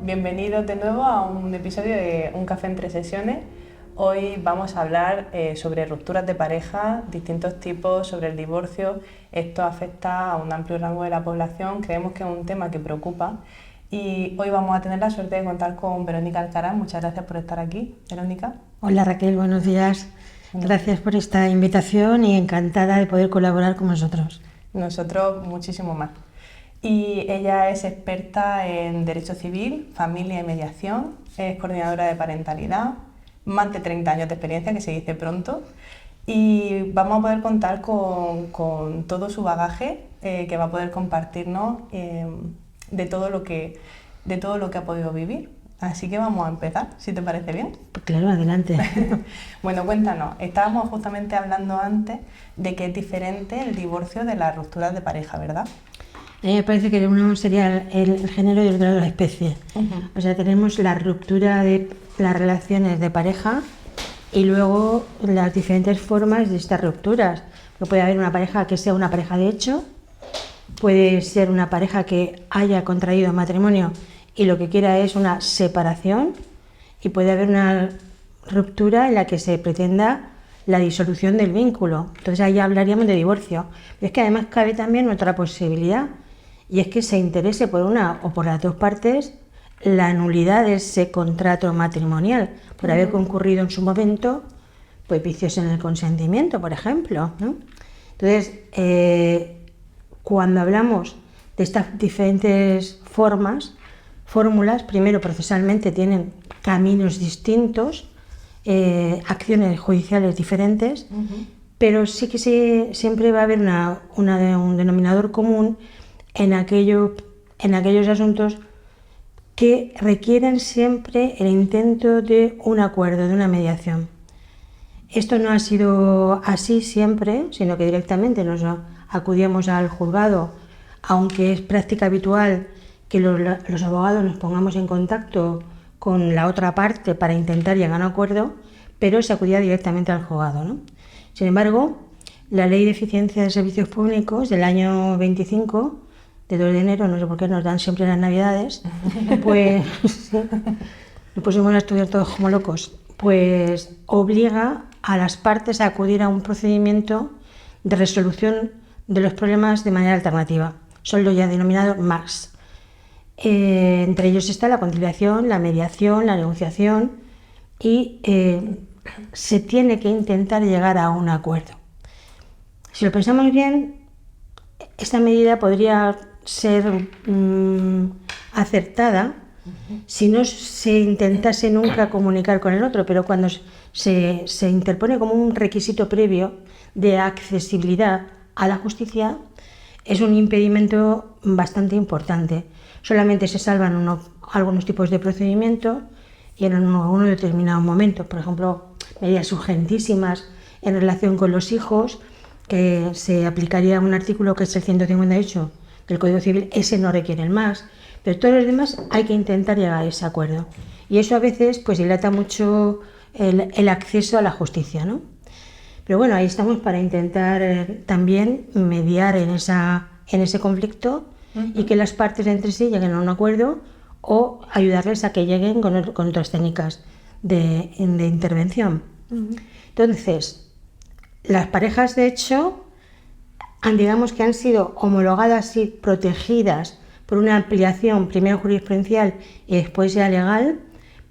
Bienvenidos de nuevo a un episodio de Un café entre sesiones. Hoy vamos a hablar sobre rupturas de pareja, distintos tipos, sobre el divorcio. Esto afecta a un amplio rango de la población, creemos que es un tema que preocupa y hoy vamos a tener la suerte de contar con Verónica Alcaraz. Muchas gracias por estar aquí, Verónica. Hola Raquel, buenos días. Gracias por esta invitación y encantada de poder colaborar con vosotros. Nosotros muchísimo más. Y ella es experta en Derecho Civil, Familia y Mediación, es coordinadora de parentalidad, más de 30 años de experiencia, que se dice pronto, y vamos a poder contar con todo su bagaje que va a poder compartirnos de todo lo que ha podido vivir. Así que vamos a empezar, si te parece bien. Pues claro, adelante. Bueno, cuéntanos, estábamos justamente hablando antes de que es diferente el divorcio de las rupturas de pareja, ¿verdad? A mí me parece que uno sería el género y el otro la especie. O sea, tenemos la ruptura de las relaciones de pareja y luego las diferentes formas de estas rupturas. Puede haber una pareja que sea una pareja de hecho, puede ser una pareja que haya contraído matrimonio y lo que quiera es una separación, y puede haber una ruptura en la que se pretenda la disolución del vínculo. Entonces ahí hablaríamos de divorcio. Pero es que además cabe también otra posibilidad, y es que se interese por una o por las dos partes la nulidad de ese contrato matrimonial por haber concurrido en su momento pues vicios en el consentimiento, por ejemplo, ¿no? Entonces, cuando hablamos de estas diferentes fórmulas, primero procesalmente tienen caminos distintos, acciones judiciales diferentes, pero sí que siempre va a haber un denominador común en aquellos asuntos que requieren siempre el intento de un acuerdo, de una mediación. Esto no ha sido así siempre, sino que directamente nos acudíamos al juzgado, aunque es práctica habitual que los abogados nos pongamos en contacto con la otra parte para intentar llegar a un acuerdo, pero se acudía directamente al juzgado, ¿no? Sin embargo, la Ley de Eficiencia de Servicios Públicos del año 25, de 2 de enero, no sé por qué nos dan siempre las navidades, pues nos pusimos a estudiar todos como locos, pues obliga a las partes a acudir a un procedimiento de resolución de los problemas de manera alternativa. Son los ya denominados MACS. Entre ellos está la conciliación, la mediación, la negociación y se tiene que intentar llegar a un acuerdo. Si lo pensamos bien, esta medida podría ser acertada si no se intentase nunca comunicar con el otro, pero cuando se interpone como un requisito previo de accesibilidad a la justicia, es un impedimento bastante importante. Solamente se salvan algunos tipos de procedimientos y en unos determinados momentos, por ejemplo, medidas urgentísimas en relación con los hijos, que se aplicaría un artículo que es el 158 del Código Civil, ese no requiere el más, pero todos los demás hay que intentar llegar a ese acuerdo. Y eso a veces pues dilata mucho el acceso a la justicia, ¿no? Pero bueno, ahí estamos para intentar también mediar en ese conflicto y que las partes entre sí lleguen a un acuerdo o ayudarles a que lleguen con otras técnicas de intervención. Entonces, las parejas de hecho, digamos que han sido homologadas y protegidas por una ampliación primero jurisprudencial y después ya legal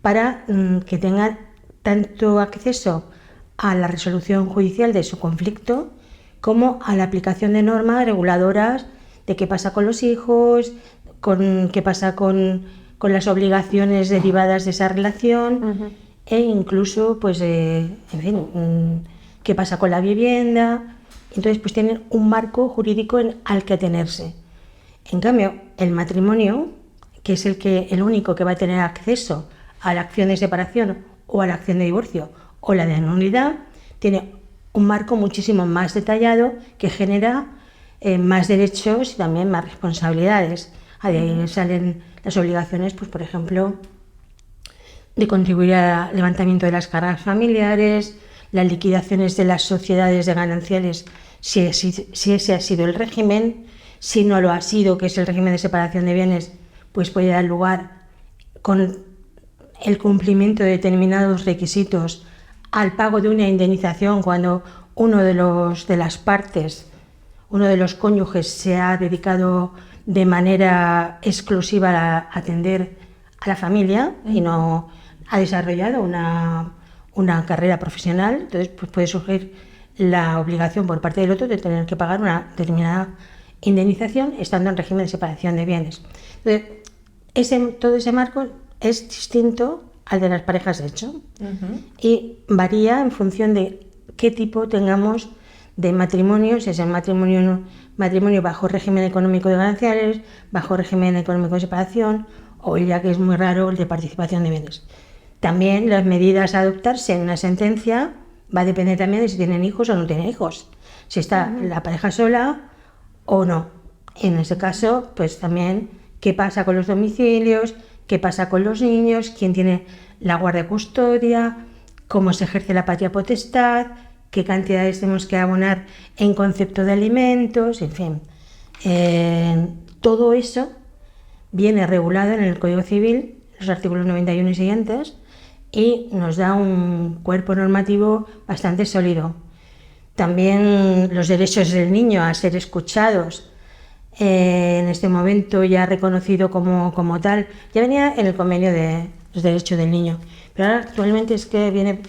para que tengan tanto acceso a la resolución judicial de su conflicto como a la aplicación de normas reguladoras de qué pasa con los hijos, qué pasa con las obligaciones derivadas de esa relación e incluso pues en fin, qué pasa con la vivienda. Entonces pues tienen un marco jurídico al que atenerse. En cambio, el matrimonio, que es el único que va a tener acceso a la acción de separación o a la acción de divorcio o la de nulidad, tiene un marco muchísimo más detallado que genera más derechos y también más responsabilidades. Ahí salen las obligaciones, pues por ejemplo, de contribuir al levantamiento de las cargas familiares, las liquidaciones de las sociedades de gananciales, si ese ha sido el régimen. Si no lo ha sido, que es el régimen de separación de bienes, pues puede dar lugar con el cumplimiento de determinados requisitos al pago de una indemnización cuando uno de las partes, uno de los cónyuges se ha dedicado de manera exclusiva a atender a la familia y no ha desarrollado una carrera profesional. Entonces pues puede surgir la obligación por parte del otro de tener que pagar una determinada indemnización estando en régimen de separación de bienes. Entonces, todo ese marco es distinto al de las parejas de hecho y varía en función de qué tipo tengamos de matrimonio, si es el matrimonio bajo régimen económico de gananciales, bajo régimen económico de separación o ya que es muy raro el de participación de bienes. También las medidas a adoptarse en una sentencia va a depender también de si tienen hijos o no tienen hijos, si está la pareja sola o no. En ese caso, pues también qué pasa con los domicilios, qué pasa con los niños, quién tiene la guardia custodia, cómo se ejerce la patria potestad, qué cantidades tenemos que abonar en concepto de alimentos, en fin. Todo eso viene regulado en el Código Civil, los artículos 91 y siguientes, y nos da un cuerpo normativo bastante sólido. También los derechos del niño a ser escuchados, en este momento ya reconocido como tal, ya venía en el convenio de los derechos del niño, pero ahora actualmente es que viene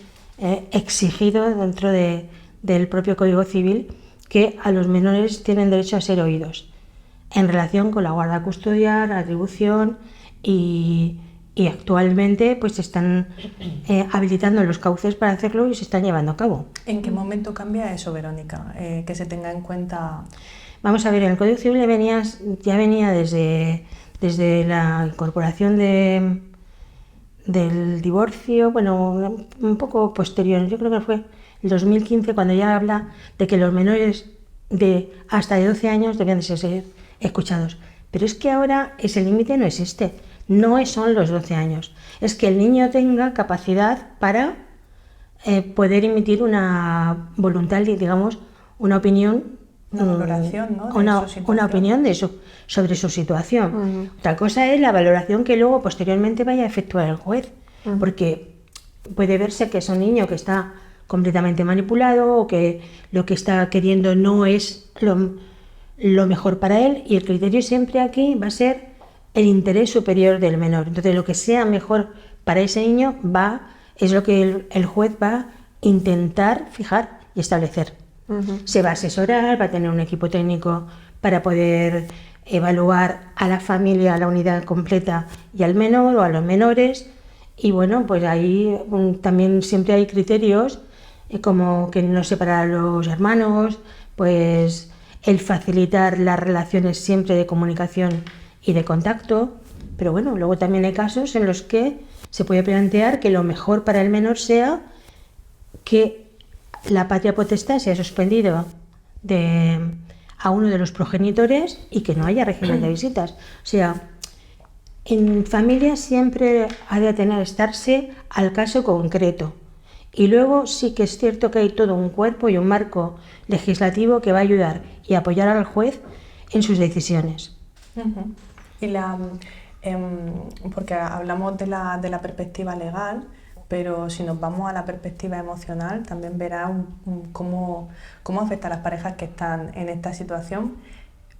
exigido dentro del propio Código Civil que a los menores tienen derecho a ser oídos en relación con la guarda custodial, la atribución y actualmente pues se están habilitando los cauces para hacerlo y se están llevando a cabo. ¿En qué momento cambia eso, Verónica? Que se tenga en cuenta... Vamos a ver, el Código Civil ya venía desde la incorporación del divorcio, bueno, un poco posterior, yo creo que fue el 2015 cuando ya habla de que los menores de hasta de 12 años debían de ser escuchados. Pero es que ahora ese límite no existe, no son los 12 años, es que el niño tenga capacidad para poder emitir una voluntad, digamos, una opinión, una valoración, ¿no? una opinión sobre su situación. Otra cosa es la valoración que luego posteriormente vaya a efectuar el juez, porque puede verse que es un niño que está completamente manipulado o que lo que está queriendo no es lo mejor para él, y el criterio siempre aquí va a ser el interés superior del menor. Entonces lo que sea mejor para ese niño es lo que el juez va a intentar fijar y establecer. Se va a asesorar, va a tener un equipo técnico para poder evaluar a la familia, a la unidad completa y al menor o a los menores. Y bueno, pues ahí también siempre hay criterios como que no separar a los hermanos, pues el facilitar las relaciones siempre de comunicación y de contacto. Pero bueno, luego también hay casos en los que se puede plantear que lo mejor para el menor sea que la patria potestad se ha suspendido a uno de los progenitores y que no haya régimen de visitas. O sea, en familia siempre ha de estarse al caso concreto. Y luego sí que es cierto que hay todo un cuerpo y un marco legislativo que va a ayudar y apoyar al juez en sus decisiones. Y porque hablamos de la perspectiva legal, pero si nos vamos a la perspectiva emocional, también verá cómo afecta a las parejas que están en esta situación.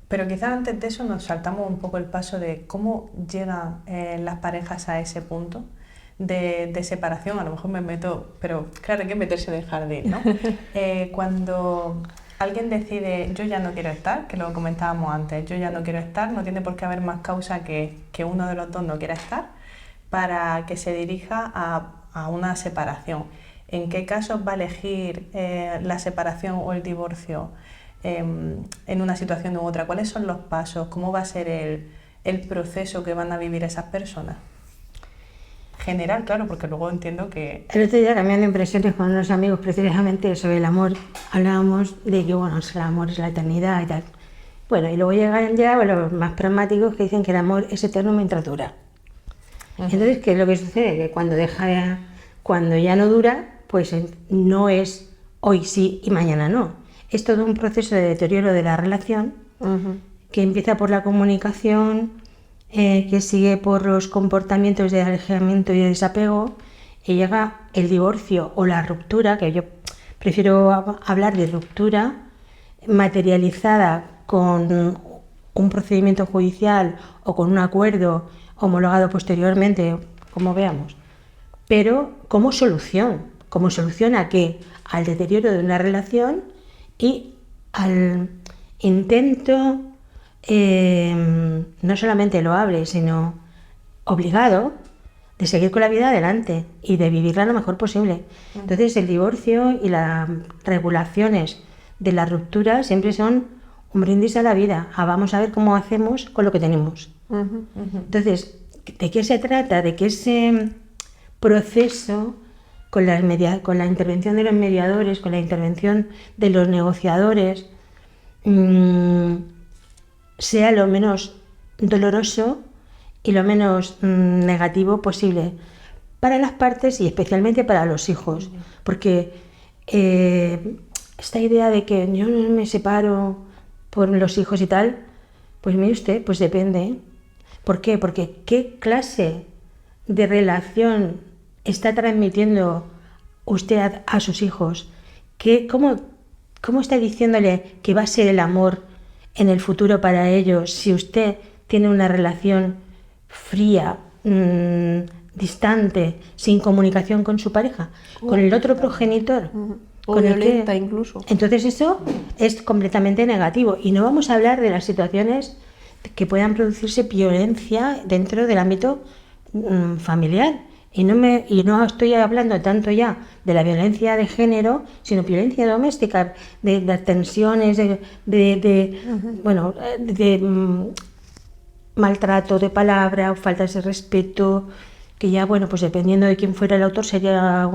Pero quizás antes de eso nos saltamos un poco el paso de cómo llegan las parejas a ese punto de separación. A lo mejor me meto, pero claro, hay que meterse en el jardín, ¿no? Cuando alguien decide, yo ya no quiero estar, que lo comentábamos antes, yo ya no quiero estar, no tiene por qué haber más causa que uno de los dos no quiera estar para que se dirija a una separación. ¿En qué casos va a elegir la separación o el divorcio en una situación u otra? ¿Cuáles son los pasos? ¿Cómo va a ser el proceso que van a vivir esas personas? General, claro, porque luego entiendo que... El otro día, cambiando impresiones con unos amigos precisamente sobre el amor, hablábamos de que bueno, el amor es la eternidad y tal. Bueno, y luego llegan ya los más pragmáticos que dicen que el amor es eterno mientras dura. Entonces, ¿qué es lo que sucede? Que cuando ya no dura, pues no es hoy sí y mañana no. Es todo un proceso de deterioro de la relación que empieza por la comunicación, que sigue por los comportamientos de alejamiento y de desapego, y llega el divorcio o la ruptura, que yo prefiero hablar de ruptura materializada con un procedimiento judicial o con un acuerdo homologado posteriormente, como veamos, pero como solución a qué, al deterioro de una relación y al intento, no solamente loable, sino obligado, de seguir con la vida adelante y de vivirla lo mejor posible. Entonces el divorcio y las regulaciones de la ruptura siempre son un brindis a la vida, vamos a ver cómo hacemos con lo que tenemos. Entonces, ¿de qué se trata? De que ese proceso, con la intervención de los mediadores, con la intervención de los negociadores, sea lo menos doloroso y lo menos negativo posible para las partes y especialmente para los hijos, porque esta idea de que yo no me separo por los hijos y tal, pues mire usted, pues depende. ¿Por qué? Porque ¿qué clase de relación está transmitiendo usted a sus hijos? ¿Cómo está diciéndole que va a ser el amor en el futuro para ellos si usted tiene una relación fría, distante, sin comunicación con su pareja, con el otro progenitor? O violenta incluso. Entonces eso es completamente negativo y no vamos a hablar de las situaciones que puedan producirse violencia dentro del ámbito familiar. Y no estoy hablando tanto ya de la violencia de género, sino violencia doméstica, de tensiones, maltrato de palabra, o faltas de respeto, que ya, bueno, pues dependiendo de quién fuera el autor sería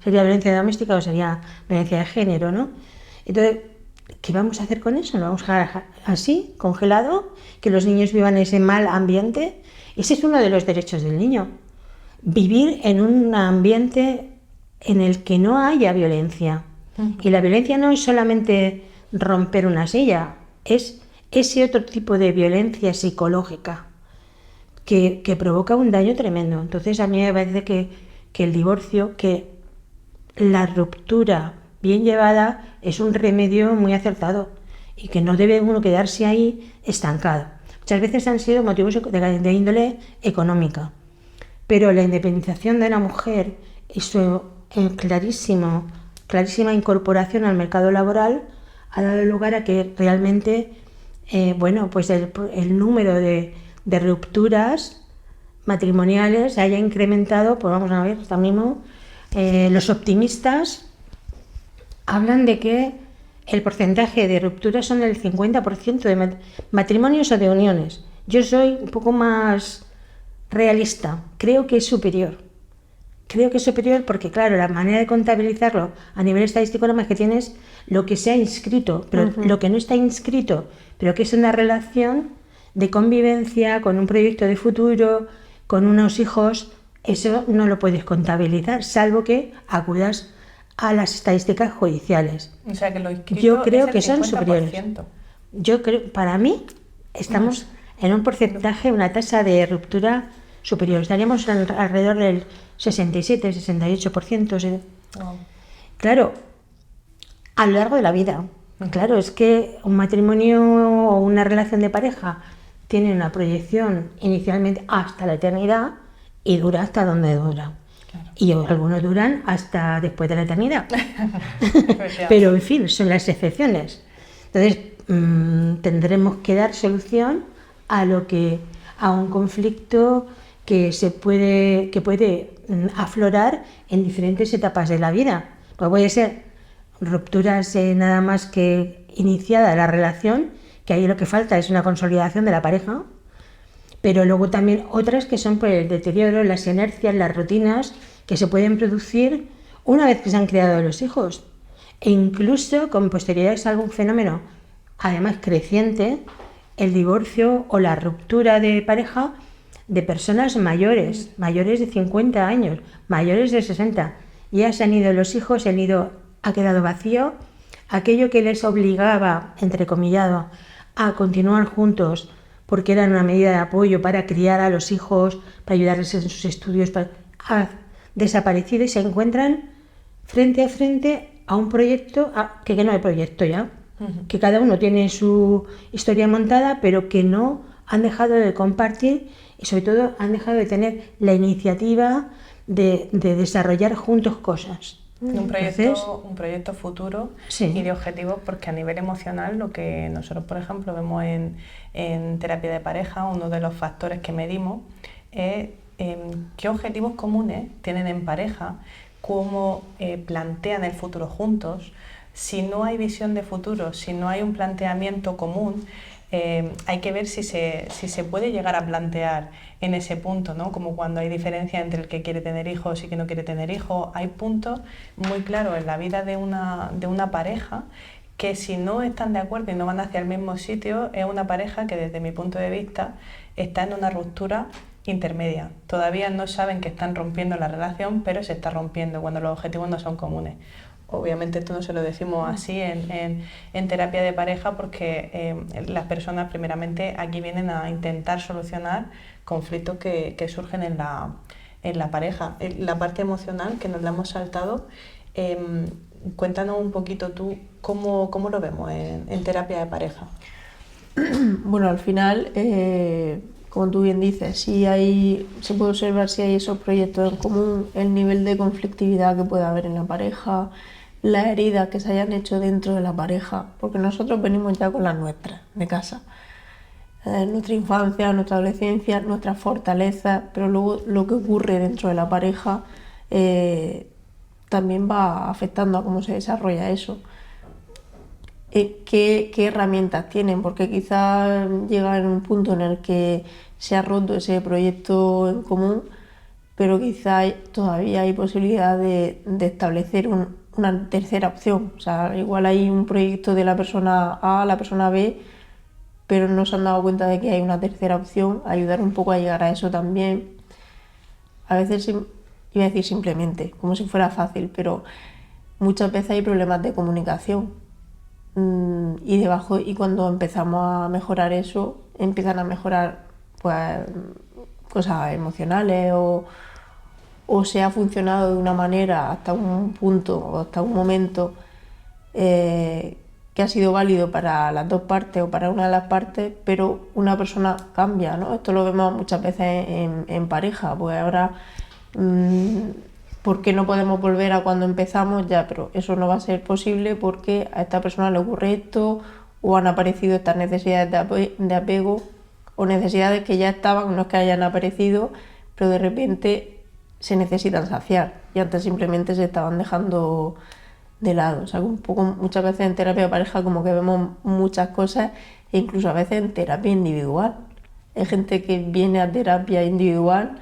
violencia doméstica o sería violencia de género, ¿no? Entonces, ¿qué vamos a hacer con eso? ¿Lo vamos a dejar así, congelado? ¿Que los niños vivan ese mal ambiente? Ese es uno de los derechos del niño. Vivir en un ambiente en el que no haya violencia. Y la violencia no es solamente romper una silla, es ese otro tipo de violencia psicológica que provoca un daño tremendo. Entonces a mí me parece que el divorcio, que la ruptura bien llevada es un remedio muy acertado y que no debe uno quedarse ahí estancado. Muchas veces han sido motivos de índole económica, pero la independización de la mujer y su clarísima incorporación al mercado laboral ha dado lugar a que realmente pues el número de rupturas matrimoniales se haya incrementado. Pues vamos a ver, hasta mismo los optimistas hablan de que el porcentaje de rupturas son del 50% de matrimonios o de uniones. Yo soy un poco más realista, creo que es superior. Creo que es superior porque, claro, la manera de contabilizarlo a nivel estadístico nada más que tienes lo que se ha inscrito, pero lo que no está inscrito, pero que es una relación de convivencia, con un proyecto de futuro, con unos hijos, eso no lo puedes contabilizar, salvo que acudas a las estadísticas judiciales. O sea, que lo inscrito yo creo es el que son 50%. superiores. Yo creo, para mí, estamos en un porcentaje, una tasa de ruptura superior. Estaríamos alrededor del 67, 68%. Wow. Claro, a lo largo de la vida. Claro, es que un matrimonio o una relación de pareja tiene una proyección inicialmente hasta la eternidad y dura hasta donde dura. Claro. Y algunos duran hasta después de la eternidad. Pero, en fin, son las excepciones. Entonces, tendremos que dar solución a un conflicto que puede aflorar en diferentes etapas de la vida. Pues puede ser rupturas nada más que iniciada la relación, que ahí lo que falta es una consolidación de la pareja, pero luego también otras que son por el deterioro, las inercias, las rutinas que se pueden producir una vez que se han creado los hijos, e incluso con posterioridad es algún fenómeno además creciente, el divorcio o la ruptura de pareja de personas mayores de 50 años, mayores de 60, ya se han ido los hijos, el nido ha quedado vacío, aquello que les obligaba, entrecomillado, a continuar juntos, porque era una medida de apoyo para criar a los hijos, para ayudarles en sus estudios, ha desaparecido y se encuentran frente a frente a un proyecto, que no hay proyecto ya, que cada uno tiene su historia montada, pero que no han dejado de compartir y sobre todo han dejado de tener la iniciativa de desarrollar juntos cosas. Un proyecto futuro y de objetivos, porque a nivel emocional lo que nosotros, por ejemplo, vemos en terapia de pareja, uno de los factores que medimos es qué objetivos comunes tienen en pareja, cómo plantean el futuro juntos. Si no hay visión de futuro, si no hay un planteamiento común, hay que ver si se puede llegar a plantear en ese punto, ¿no? Como cuando hay diferencia entre el que quiere tener hijos y que no quiere tener hijos. Hay puntos muy claros en la vida de una pareja que si no están de acuerdo y no van hacia el mismo sitio, es una pareja que desde mi punto de vista está en una ruptura intermedia. Todavía no saben que están rompiendo la relación, pero se está rompiendo cuando los objetivos no son comunes. Obviamente esto no se lo decimos así en terapia de pareja, porque las personas primeramente aquí vienen a intentar solucionar conflictos que surgen en la pareja. La parte emocional, que nos la hemos saltado, cuéntanos un poquito tú cómo lo vemos en terapia de pareja. Bueno, al final, como tú bien dices, se puede observar si hay esos proyectos en común, el nivel de conflictividad que puede haber en la pareja, las heridas que se hayan hecho dentro de la pareja, porque nosotros venimos ya con las nuestras de casa, nuestra infancia, nuestra adolescencia, nuestras fortalezas, pero luego lo que ocurre dentro de la pareja también va afectando a cómo se desarrolla eso. ¿Qué herramientas tienen? Porque quizás llega en un punto en el que se ha roto ese proyecto en común, pero quizás todavía hay posibilidad de establecer una tercera opción. O sea, igual hay un proyecto de la persona A, la persona B, pero no se han dado cuenta de que hay una tercera opción, ayudar un poco a llegar a eso también. A veces, iba a decir simplemente, como si fuera fácil, pero muchas veces hay problemas de comunicación. Y cuando empezamos a mejorar eso, empiezan a mejorar pues cosas emocionales o se ha funcionado de una manera hasta un punto o hasta un momento que ha sido válido para las dos partes o para una de las partes, pero una persona cambia, ¿no? Esto lo vemos muchas veces en pareja, pues ahora ¿por qué no podemos volver a cuando empezamos? Ya, pero eso no va a ser posible porque a esta persona le ocurre esto o han aparecido estas necesidades de apego o necesidades que ya estaban, no es que hayan aparecido, pero de repente se necesitan saciar y antes simplemente se estaban dejando de lado. O sea, un poco muchas veces en terapia de pareja como que vemos muchas cosas e incluso a veces en terapia individual. Hay gente que viene a terapia individual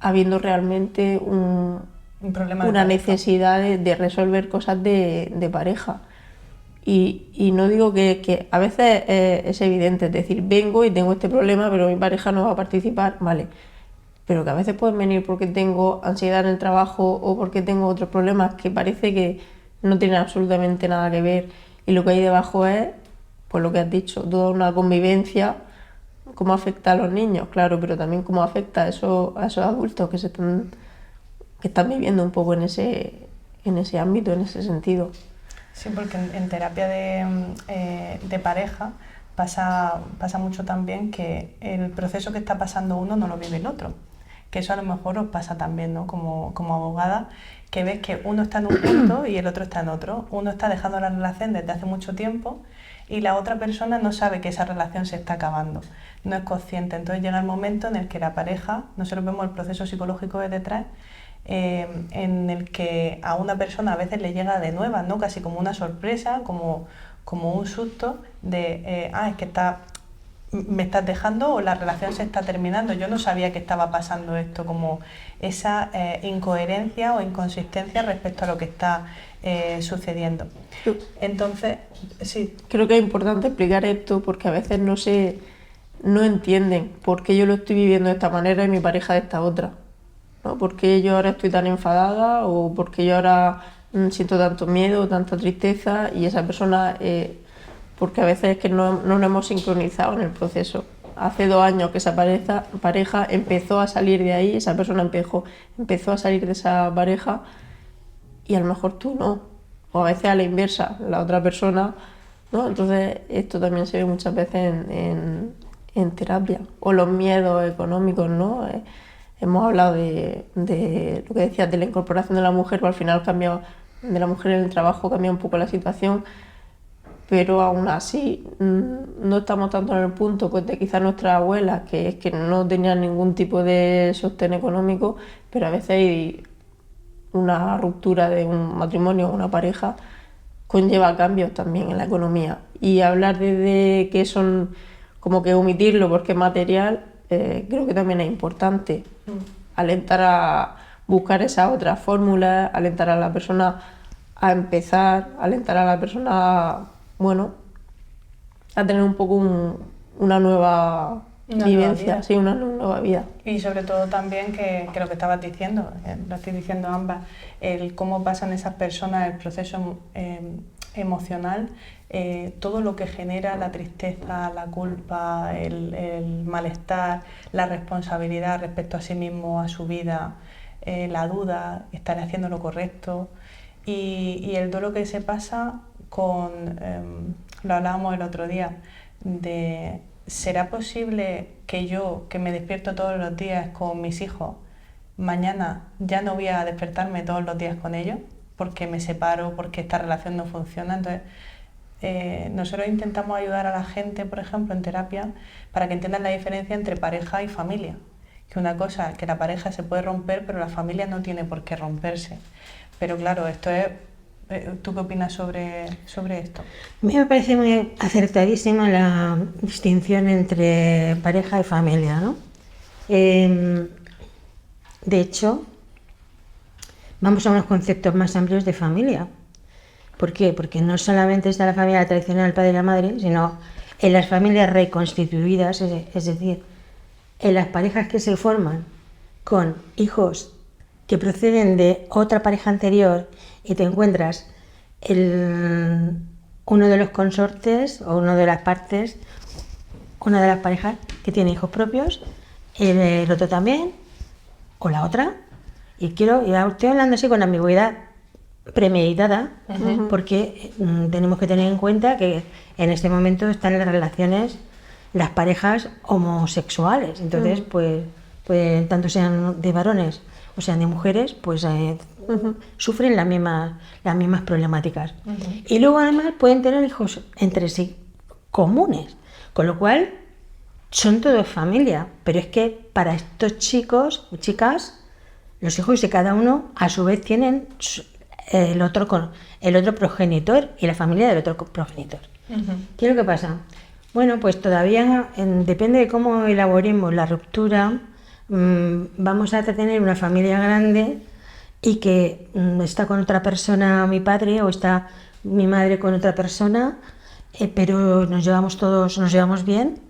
habiendo realmente una necesidad de resolver cosas de pareja. Y no digo que a veces es evidente, es decir, vengo y tengo este problema, pero mi pareja no va a participar, vale. Pero que a veces pueden venir porque tengo ansiedad en el trabajo o porque tengo otros problemas que parece que no tienen absolutamente nada que ver. Y lo que hay debajo es, pues lo que has dicho, toda una convivencia. Cómo afecta a los niños, claro, pero también cómo afecta a esos adultos que están viviendo un poco en ese ámbito, en ese sentido. Sí, porque en terapia de pareja pasa mucho también que el proceso que está pasando uno no lo vive el otro. Que eso a lo mejor os pasa también, ¿no? Como abogada, que ves que uno está en un punto y el otro está en otro. Uno está dejando la relación desde hace mucho tiempo y la otra persona no sabe que esa relación se está acabando, no es consciente. Entonces llega el momento en el que la pareja, nosotros vemos el proceso psicológico de detrás, en el que a una persona a veces le llega de nuevas, ¿no? Casi como una sorpresa, como un susto de, es que me estás dejando o la relación se está terminando. Yo no sabía que estaba pasando esto, como esa incoherencia o inconsistencia respecto a lo que está sucediendo. Entonces, sí. Creo que es importante explicar esto porque a veces no entienden por qué yo lo estoy viviendo de esta manera y mi pareja de esta otra, ¿no? ¿Por qué yo ahora estoy tan enfadada o por qué yo ahora siento tanto miedo, tanta tristeza y esa persona... porque a veces es que no nos hemos sincronizado en el proceso. hace 2 años que esa pareja empezó a salir de ahí, esa persona empezó a salir de esa pareja y a lo mejor tú no, o a veces a la inversa, la otra persona, ¿no? Entonces esto también se ve muchas veces en terapia, o los miedos económicos, ¿no? Hemos hablado de lo que decías, de la incorporación de la mujer, pero al final de la mujer en el trabajo cambia un poco la situación, pero aún así no estamos tanto en el punto pues, de quizás nuestras abuelas, que es que no tenían ningún tipo de sostén económico, pero a veces hay una ruptura de un matrimonio o una pareja conlleva cambios también en la economía. Y hablar de que son como que omitirlo porque es material, creo que también es importante. Alentar a buscar esa otra fórmula, alentar a la persona a empezar, alentar a la persona, bueno, a tener un poco una nueva vivencia, sí, una nueva vida. Y sobre todo también que lo que estabas diciendo, lo estoy diciendo ambas, el cómo pasan esas personas el proceso emocional, todo lo que genera la tristeza, la culpa, el malestar, la responsabilidad respecto a sí mismo, a su vida, la duda, estaré haciendo lo correcto y el duelo que se pasa con, lo hablábamos el otro día, de ¿será posible que yo, que me despierto todos los días con mis hijos, mañana ya no voy a despertarme todos los días con ellos porque me separo, porque esta relación no funciona? Entonces, nosotros intentamos ayudar a la gente, por ejemplo, en terapia, para que entiendan la diferencia entre pareja y familia. Que una cosa, que la pareja se puede romper, pero la familia no tiene por qué romperse. Pero claro, esto es... ¿Tú qué opinas sobre esto? A mí me parece muy acertadísima la distinción entre pareja y familia, ¿no? De hecho, vamos a unos conceptos más amplios de familia. ¿Por qué? Porque no solamente está la familia tradicional, el padre y la madre, sino en las familias reconstituidas, es decir, en las parejas que se forman con hijos que proceden de otra pareja anterior y te encuentras uno de los consortes o una de las partes, una de las parejas que tiene hijos propios, el otro también, o la otra. Y estoy hablando así con ambigüedad premeditada, porque tenemos que tener en cuenta que en este momento están las relaciones, las parejas homosexuales. Entonces, pues tanto sean de varones o sean de mujeres, pues sufren las mismas problemáticas. Y luego además pueden tener hijos entre sí comunes, con lo cual son todos familia. Pero es que para estos chicos o chicas, los hijos de cada uno a su vez tienen el otro progenitor y la familia del otro progenitor. ¿Qué es lo que pasa? Bueno, pues todavía depende de cómo elaboremos la ruptura, vamos a tener una familia grande y que está con otra persona mi padre o está mi madre con otra persona, pero nos llevamos bien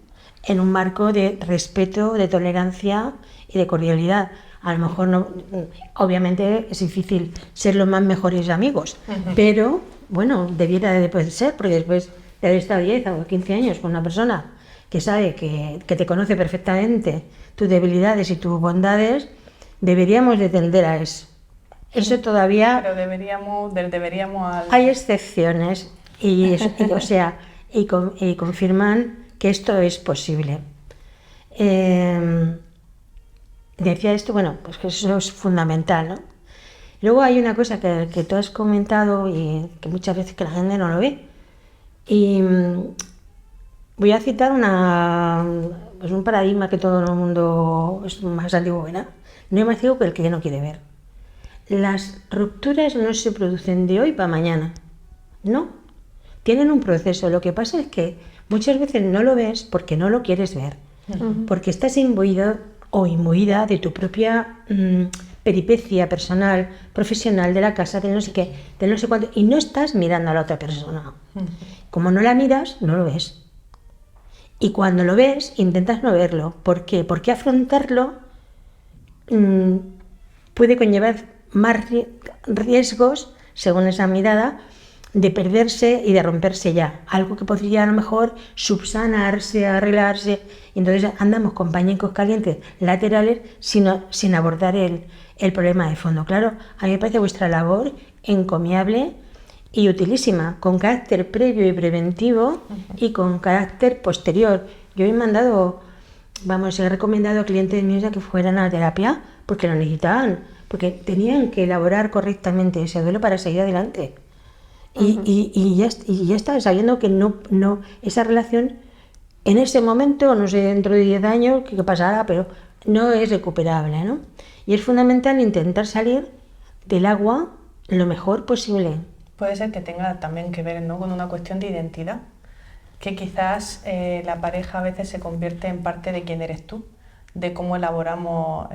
en un marco de respeto, de tolerancia y de cordialidad. A lo mejor no, obviamente es difícil ser los más mejores amigos, pero bueno, debiera de poder ser, porque después de haber estado 10 o 15 años con una persona que sabe que te conoce perfectamente tus debilidades y tus bondades, deberíamos de tender a eso. Eso todavía... Pero deberíamos Hay excepciones y confirman que esto es posible. Decía esto, bueno, pues que eso es fundamental, ¿no? Luego hay una cosa que tú has comentado y que muchas veces que la gente no lo ve. Y voy a citar un paradigma que todo el mundo es más antiguo que nada. No hay más ciego que el que no quiere ver. Las rupturas no se producen de hoy para mañana, no. Tienen un proceso. Lo que pasa es que muchas veces no lo ves porque no lo quieres ver, porque estás imbuido o imbuida de tu propia peripecia personal, profesional, de la casa, de no sé qué, de no sé cuánto, y no estás mirando a la otra persona. Como no la miras, no lo ves. Y cuando lo ves, intentas no verlo. ¿Por qué? Porque afrontarlo puede conllevar más riesgos, según esa mirada, de perderse y de romperse ya, algo que podría a lo mejor subsanarse, arreglarse, y entonces andamos con pañicos calientes laterales sin abordar el problema de fondo. Claro, a mí me parece vuestra labor encomiable y utilísima, con carácter previo y preventivo y con carácter posterior. Yo he mandado, he recomendado a clientes míos a que fueran a la terapia porque lo necesitaban, porque tenían que elaborar correctamente ese duelo para seguir adelante. Y ya está, sabiendo que no esa relación en ese momento, no sé, dentro de 10 años, qué pasará, pero no es recuperable, ¿no? Y es fundamental intentar salir del agua lo mejor posible. Puede ser que tenga también que ver, ¿no?, con una cuestión de identidad, que quizás la pareja a veces se convierte en parte de quién eres tú, de cómo elaboramos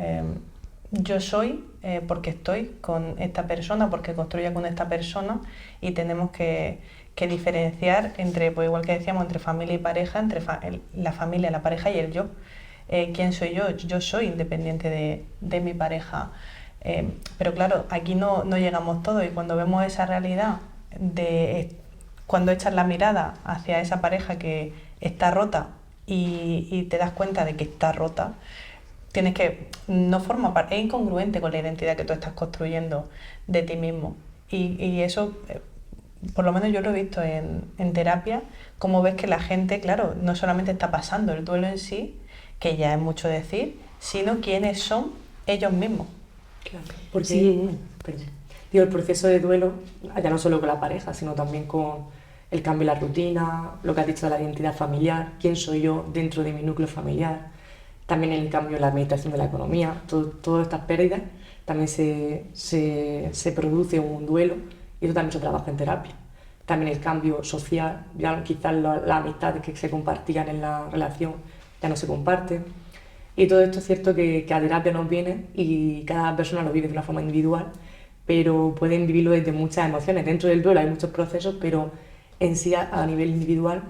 yo soy porque estoy con esta persona, porque construyo con esta persona, y tenemos que diferenciar entre, pues igual que decíamos, entre familia y pareja, entre la familia, la pareja y el yo. ¿Quién soy yo? Yo soy independiente de mi pareja. Pero claro, aquí no llegamos todos, y cuando vemos esa realidad, cuando echas la mirada hacia esa pareja que está rota y te das cuenta de que está rota, no forma parte, es incongruente con la identidad que tú estás construyendo de ti mismo. Y eso, por lo menos yo lo he visto en terapia, como ves que la gente, claro, no solamente está pasando el duelo en sí, que ya es mucho decir, sino quiénes son ellos mismos. Claro, porque Sí. digo, el proceso de duelo, ya no solo con la pareja, sino también con el cambio de la rutina, lo que has dicho de la identidad familiar, quién soy yo dentro de mi núcleo familiar, también el cambio en la administración de la economía, todas estas pérdidas, también se produce un duelo, y eso también se trabaja en terapia. También el cambio social, ya quizás las amistades que se compartían en la relación ya no se comparten. Y todo esto es cierto que a terapia nos viene y cada persona lo vive de una forma individual, pero pueden vivirlo desde muchas emociones. Dentro del duelo hay muchos procesos, pero en sí a nivel individual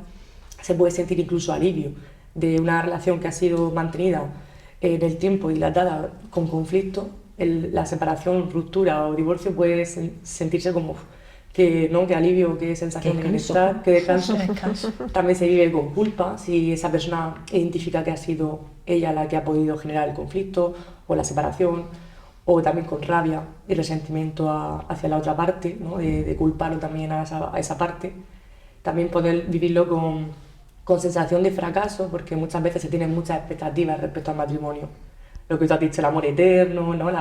se puede sentir incluso alivio de una relación que ha sido mantenida en el tiempo, dilatada, con conflicto. La separación, ruptura o divorcio puede sentirse como que alivio, que sensación de bienestar, que descanso. También se vive con culpa si esa persona identifica que ha sido ella la que ha podido generar el conflicto o la separación, o también con rabia y resentimiento hacia la otra parte, ¿no? de culparlo también a esa parte. También poder vivirlo con sensación de fracaso, porque muchas veces se tienen muchas expectativas respecto al matrimonio. Lo que tú has dicho, el amor eterno, ¿no?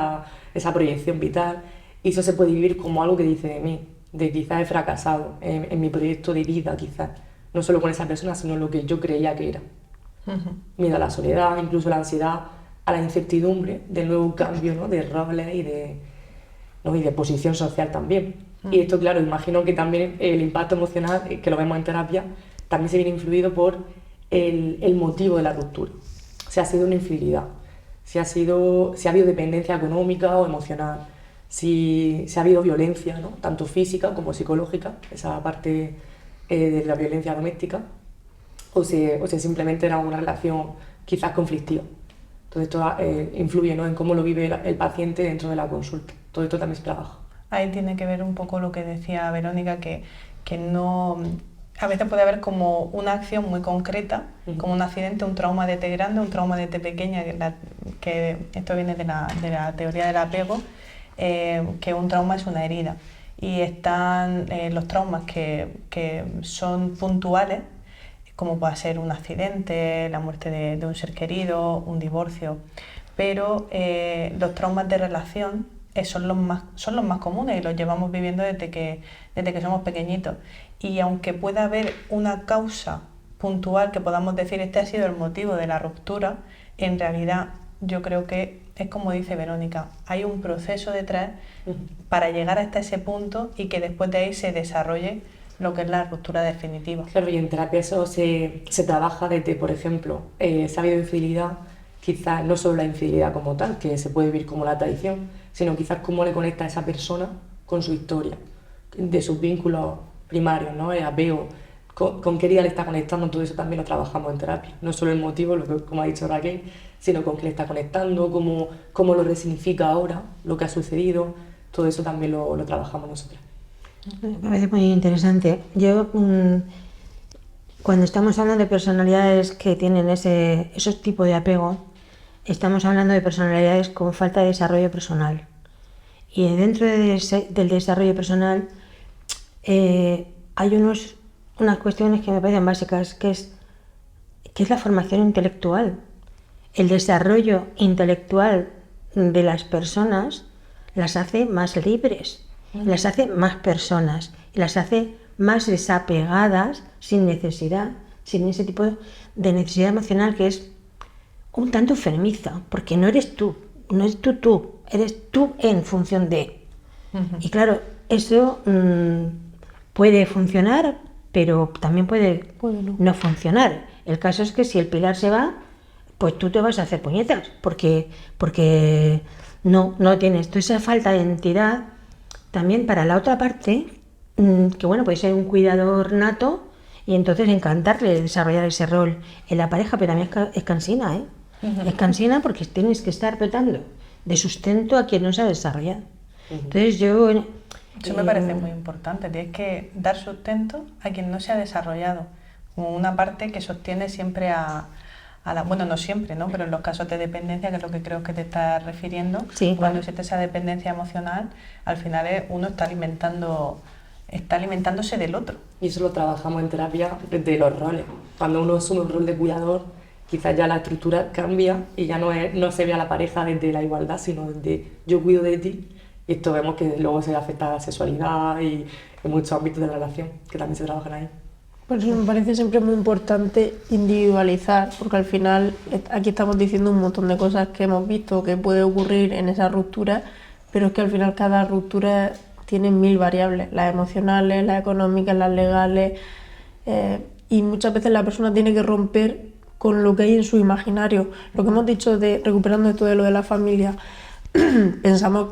Esa proyección vital, y eso se puede vivir como algo que dice de mí, de quizás he fracasado en mi proyecto de vida, quizás, no solo con esa persona, sino lo que yo creía que era. Miedo a la soledad, incluso la ansiedad, a la incertidumbre del nuevo cambio, ¿no? de roles y de posición social también. Y esto, claro, imagino que también el impacto emocional, que lo vemos en terapia, también se viene influido por el motivo de la ruptura. Si ha sido una infidelidad, si ha habido dependencia económica o emocional, si ha habido violencia, ¿no? Tanto física como psicológica, esa parte de la violencia doméstica, o si simplemente era una relación quizás conflictiva. Todo esto influye, ¿no? en cómo lo vive el paciente dentro de la consulta. Todo esto también se trabaja. Ahí tiene que ver un poco lo que decía Verónica, que no... A veces puede haber como una acción muy concreta, como un accidente, un trauma de T grande, un trauma de T pequeña, que esto viene de la teoría del apego, que un trauma es una herida. Y están los traumas que son puntuales, como puede ser un accidente, la muerte de un ser querido, un divorcio, pero los traumas de relación son los más comunes y los llevamos viviendo desde que somos pequeñitos. Y aunque pueda haber una causa puntual que podamos decir este ha sido el motivo de la ruptura, en realidad yo creo que es como dice Verónica, hay un proceso detrás para llegar hasta ese punto y que después de ahí se desarrolle lo que es la ruptura definitiva. Claro, y en terapia eso se trabaja desde, por ejemplo, si ha habido infidelidad, quizás no solo la infidelidad como tal, que se puede vivir como la traición, sino quizás cómo le conecta a esa persona con su historia, de sus vínculos primarios, ¿no? El apego, con qué herida le está conectando, todo eso también lo trabajamos en terapia. No solo el motivo, como ha dicho Raquel, sino con qué le está conectando, cómo lo resignifica ahora, lo que ha sucedido, todo eso también lo trabajamos nosotros. Me parece muy interesante. Yo, cuando estamos hablando de personalidades que tienen esos tipos de apego, estamos hablando de personalidades con falta de desarrollo personal. Y dentro del desarrollo personal hay unas cuestiones que me parecen básicas, que es la formación intelectual. El desarrollo intelectual de las personas las hace más libres, las hace más personas, y las hace más desapegadas, sin necesidad, sin ese tipo de necesidad emocional que es un tanto enfermiza, porque no eres tú, eres tú en función de. Y claro, eso puede funcionar, pero también puede no funcionar. El caso es que si el pilar se va, pues tú te vas a hacer puñetas, porque no tienes toda esa falta de identidad. También para la otra parte, que bueno, puede ser un cuidador nato y entonces encantarle desarrollar ese rol en la pareja, pero también es cansina, ¿eh? Es cansina porque tienes que estar dotando de sustento a quien no se ha desarrollado. Entonces Eso me parece muy importante, tienes que dar sustento a quien no se ha desarrollado, como una parte que sostiene siempre bueno, no siempre, ¿no? Pero en los casos de dependencia, que es lo que creo que te estás refiriendo, sí, cuando existe esa dependencia emocional, al final uno está alimentándose del otro. Y eso lo trabajamos en terapia desde los roles. Cuando uno asume un rol de cuidador, quizás ya la estructura cambia y ya no se ve a la pareja desde la igualdad, sino desde yo cuido de ti. Y esto vemos que luego se afecta a la sexualidad y en muchos ámbitos de la relación, que también se trabajan ahí. Por eso me parece siempre muy importante individualizar, porque al final aquí estamos diciendo un montón de cosas que hemos visto que puede ocurrir en esa ruptura, pero es que al final cada ruptura tiene 1000 variables, las emocionales, las económicas, las legales, y muchas veces la persona tiene que romper con lo que hay en su imaginario. Lo que hemos dicho de recuperando esto de lo de la familia, pensamos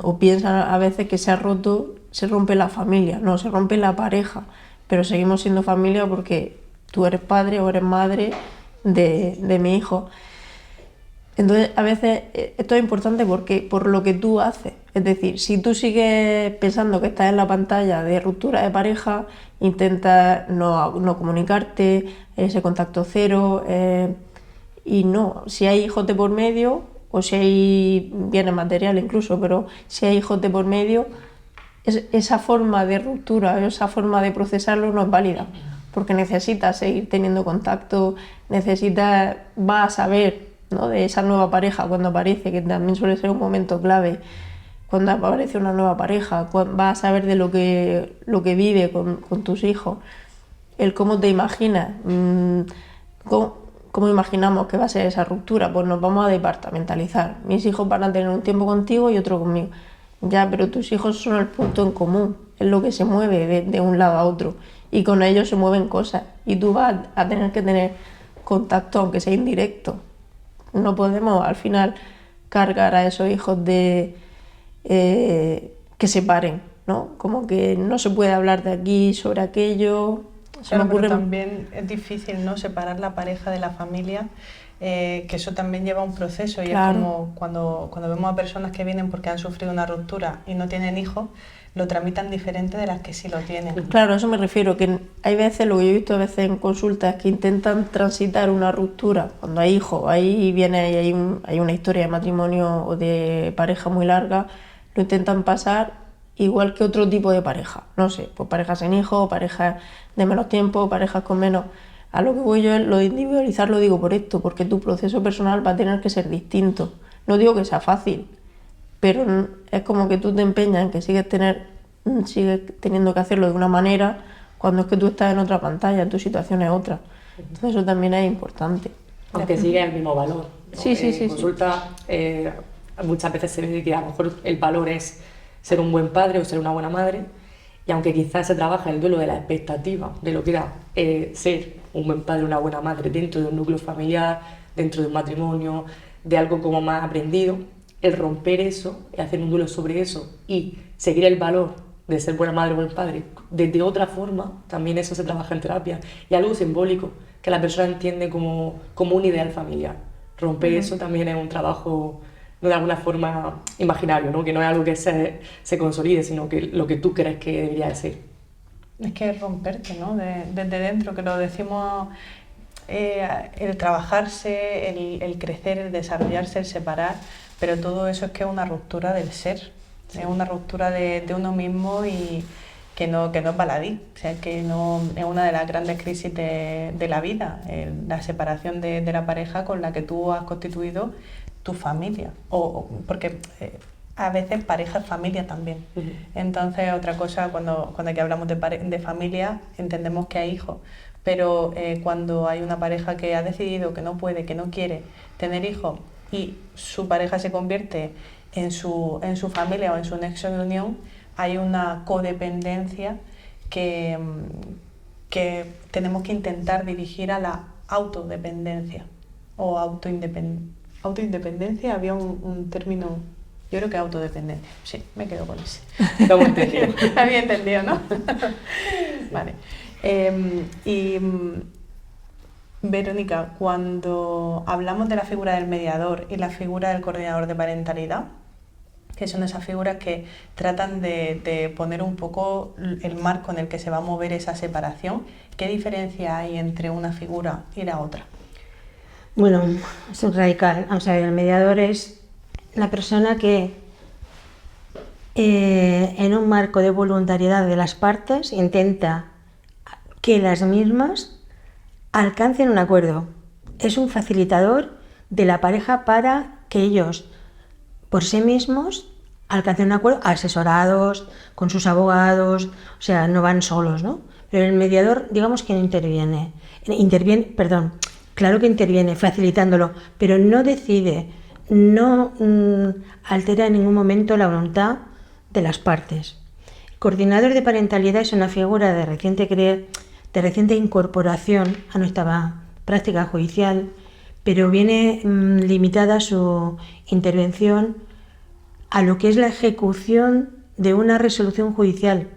o piensan a veces que se rompe la familia, no, se rompe la pareja, pero seguimos siendo familia porque tú eres padre o eres madre de mi hijo. Entonces, a veces esto es importante porque por lo que tú haces. Es decir, si tú sigues pensando que estás en la pantalla de ruptura de pareja, intentas no comunicarte, ese contacto cero, y no, si hay hijos de por medio, o si hay bienes materiales incluso, pero si hay hijos de por medio, esa forma de ruptura, esa forma de procesarlo no es válida, porque necesitas seguir teniendo contacto, vas a saber, ¿no?, de esa nueva pareja cuando aparece, que también suele ser un momento clave, cuando aparece una nueva pareja, vas a saber de lo que vive con tus hijos, el cómo te imaginas, cómo imaginamos que va a ser esa ruptura, pues nos vamos a departamentalizar. Mis hijos van a tener un tiempo contigo y otro conmigo. Ya, pero tus hijos son el punto en común, es lo que se mueve de un lado a otro, y con ellos se mueven cosas, y tú vas a tener que tener contacto, aunque sea indirecto. No podemos al final cargar a esos hijos de que se paren, ¿no? Como que no se puede hablar de aquí sobre aquello. Claro, pero también es difícil, ¿no?, separar la pareja de la familia, que eso también lleva un proceso, y claro, es como cuando vemos a personas que vienen porque han sufrido una ruptura y no tienen hijos, lo tramitan diferente de las que sí lo tienen. Claro, a eso me refiero, que hay veces, lo que yo he visto a veces en consultas, es que intentan transitar una ruptura cuando hay hijos, ahí viene y hay una historia de matrimonio o de pareja muy larga, lo intentan pasar igual que otro tipo de pareja, no sé, pues parejas sin hijos, parejas de menos tiempo, parejas con menos. A lo que voy yo es lo de individualizar, lo digo por esto, porque tu proceso personal va a tener que ser distinto. No digo que sea fácil, pero es como que tú te empeñas en que sigues teniendo que hacerlo de una manera cuando es que tú estás en otra pantalla, tu situación es otra. Entonces eso también es importante. Aunque sigue el mismo valor, ¿no? Sí. En consulta muchas veces se ve que a lo mejor el valor es ser un buen padre o ser una buena madre, y aunque quizás se trabaja el duelo de la expectativa de lo que era ser un buen padre o una buena madre dentro de un núcleo familiar, dentro de un matrimonio, de algo como más aprendido, el romper eso, hacer un duelo sobre eso y seguir el valor de ser buena madre o buen padre desde otra forma, también eso se trabaja en terapia, y algo simbólico que la persona entiende como un ideal familiar. Romper eso también es un trabajo no de alguna forma imaginario, ¿no? Que no es algo que se consolide, sino que lo que tú crees que debería de ser. Es que es romperte, ¿no? Desde dentro, que lo decimos, el trabajarse, el crecer, el desarrollarse, el separar, pero todo eso es que es una ruptura del ser, es una ruptura de uno mismo y que no es baladí, o sea, que no, es una de las grandes crisis de la vida, la separación de la pareja con la que tú has constituido tu familia, porque a veces pareja es familia también. Entonces, otra cosa, cuando aquí hablamos de familia, entendemos que hay hijos, pero cuando hay una pareja que ha decidido que no puede, que no quiere tener hijos y su pareja se convierte en su familia o en su nexo de unión, hay una codependencia que tenemos que intentar dirigir a la autodependencia o autoindependencia. Había un término, yo creo que autodependencia, sí, me quedo con ese. Lo hemos entendido. Había entendido, ¿no? Vale. Verónica, cuando hablamos de la figura del mediador y la figura del coordinador de parentalidad, que son esas figuras que tratan de poner un poco el marco en el que se va a mover esa separación, ¿qué diferencia hay entre una figura y la otra? Bueno, es un radical. Vamos a ver, el mediador es la persona que en un marco de voluntariedad de las partes intenta que las mismas alcancen un acuerdo. Es un facilitador de la pareja para que ellos por sí mismos alcancen un acuerdo, asesorados, con sus abogados, o sea, no van solos, ¿no? Pero el mediador, digamos que no interviene. Claro que interviene facilitándolo, pero no decide, no altera en ningún momento la voluntad de las partes. El coordinador de parentalidad es una figura de reciente incorporación a nuestra práctica judicial, pero viene limitada su intervención a lo que es la ejecución de una resolución judicial,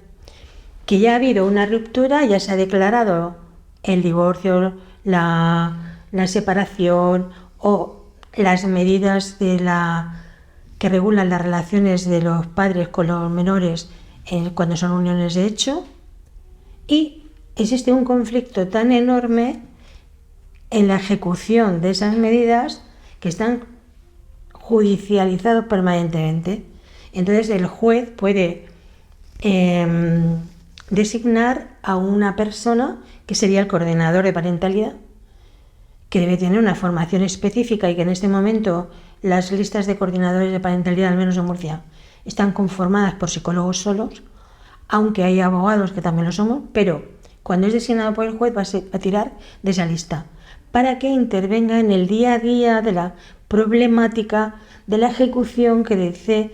que ya ha habido una ruptura, ya se ha declarado el divorcio, la separación o las medidas que regulan las relaciones de los padres con los menores cuando son uniones de hecho, y existe un conflicto tan enorme en la ejecución de esas medidas que están judicializados permanentemente. Entonces el juez puede designar a una persona que sería el coordinador de parentalidad, que debe tener una formación específica y que en este momento las listas de coordinadores de parentalidad, al menos en Murcia, están conformadas por psicólogos solos, aunque hay abogados que también lo somos, pero cuando es designado por el juez va a tirar de esa lista para que intervenga en el día a día de la problemática de la ejecución que dice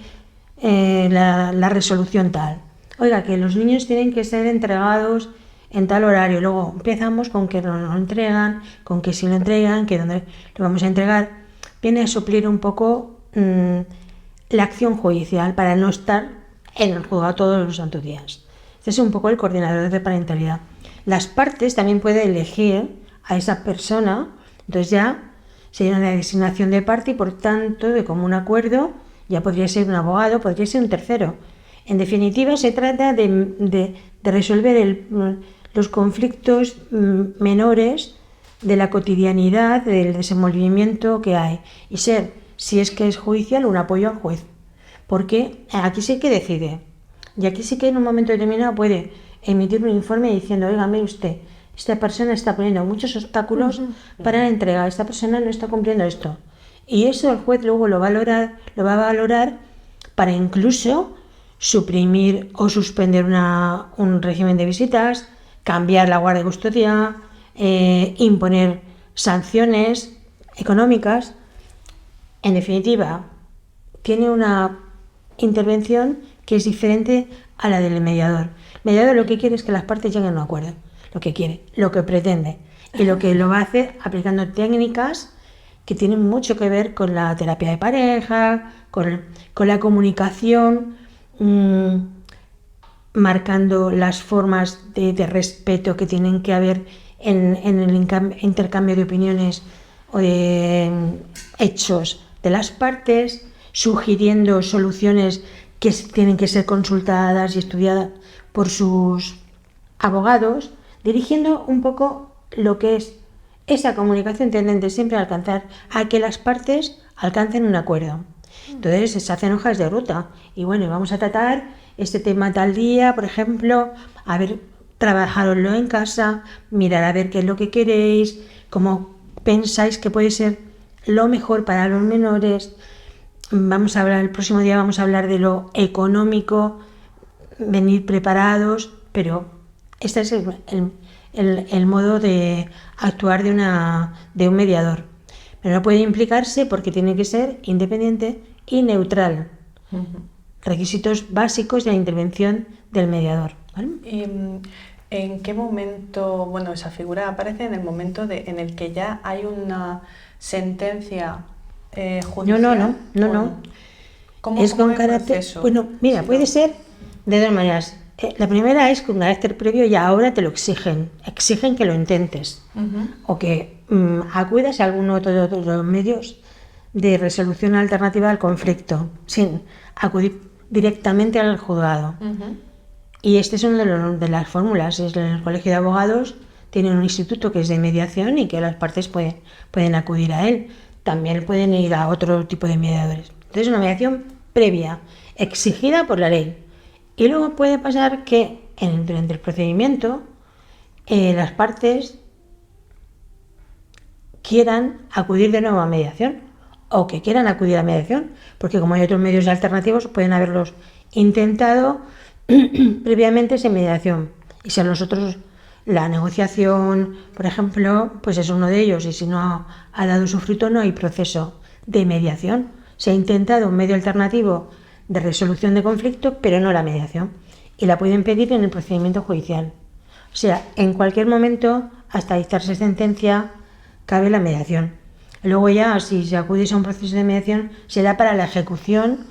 la resolución tal. Oiga, que los niños tienen que ser entregados en tal horario. Luego empezamos con que no lo entregan, con que sí lo entregan, que dónde lo vamos a entregar. Viene a suplir un poco la acción judicial para no estar en el juzgado todos los santos días. Este es un poco el coordinador de parentalidad. Las partes también pueden elegir a esa persona, entonces ya sería una designación de parte y por tanto de común acuerdo ya podría ser un abogado, podría ser un tercero. En definitiva se trata de resolver los conflictos menores de la cotidianidad, del desenvolvimiento que hay y ser, si es que es judicial, un apoyo al juez, porque aquí sí que decide y aquí sí que en un momento determinado puede emitir un informe diciendo, oiga, mire usted, esta persona está poniendo muchos obstáculos para la entrega, esta persona no está cumpliendo esto. Y eso el juez luego lo va a valorar para incluso suprimir o suspender un régimen de visitas, cambiar la guardia de custodia, imponer sanciones económicas. En definitiva, tiene una intervención que es diferente a la del mediador. El mediador lo que quiere es que las partes lleguen a un acuerdo. Lo que quiere, lo que pretende y lo que lo va a hacer aplicando técnicas que tienen mucho que ver con la terapia de pareja, con la comunicación, marcando las formas de respeto que tienen que haber en el intercambio de opiniones o de hechos de las partes, sugiriendo soluciones que tienen que ser consultadas y estudiadas por sus abogados, dirigiendo un poco lo que es esa comunicación tendente siempre a alcanzar a que las partes alcancen un acuerdo. Entonces se hacen hojas de ruta y bueno, vamos a tratar este tema tal día, por ejemplo, a ver, trabajároslo en casa, mirar a ver qué es lo que queréis, cómo pensáis que puede ser lo mejor para los menores. Vamos a hablar, el próximo día vamos a hablar de lo económico, venir preparados, pero este es el modo de actuar de un mediador. Pero no puede implicarse porque tiene que ser independiente y neutral. Requisitos básicos de la intervención del mediador. ¿Vale? ¿Y en qué momento, bueno, esa figura aparece en el momento en el que ya hay una sentencia judicial? No. ¿Cómo Es con el carácter. proceso? Bueno, mira, Sí, puede no. ser de dos maneras. La primera es con carácter previo y ahora te lo exigen. Exigen que lo intentes. O que acudas a alguno de los medios de resolución alternativa al conflicto, sin acudir directamente al juzgado. Y este es una de las fórmulas. Es el Colegio de Abogados tiene un instituto que es de mediación y que las partes pueden acudir a él. También pueden ir a otro tipo de mediadores. Entonces, una mediación previa, exigida por la ley. Y luego puede pasar que durante el procedimiento las partes quieran acudir de nuevo a mediación o que quieran acudir a mediación, porque como hay otros medios alternativos pueden haberlos intentado previamente sin mediación. Y si a nosotros la negociación, por ejemplo, pues es uno de ellos y si no ha dado su fruto no hay proceso de mediación. Se ha intentado un medio alternativo de resolución de conflicto, pero no la mediación. Y la pueden pedir en el procedimiento judicial. O sea, en cualquier momento, hasta dictarse sentencia, cabe la mediación. Luego ya, si se acude a un proceso de mediación, será para la ejecución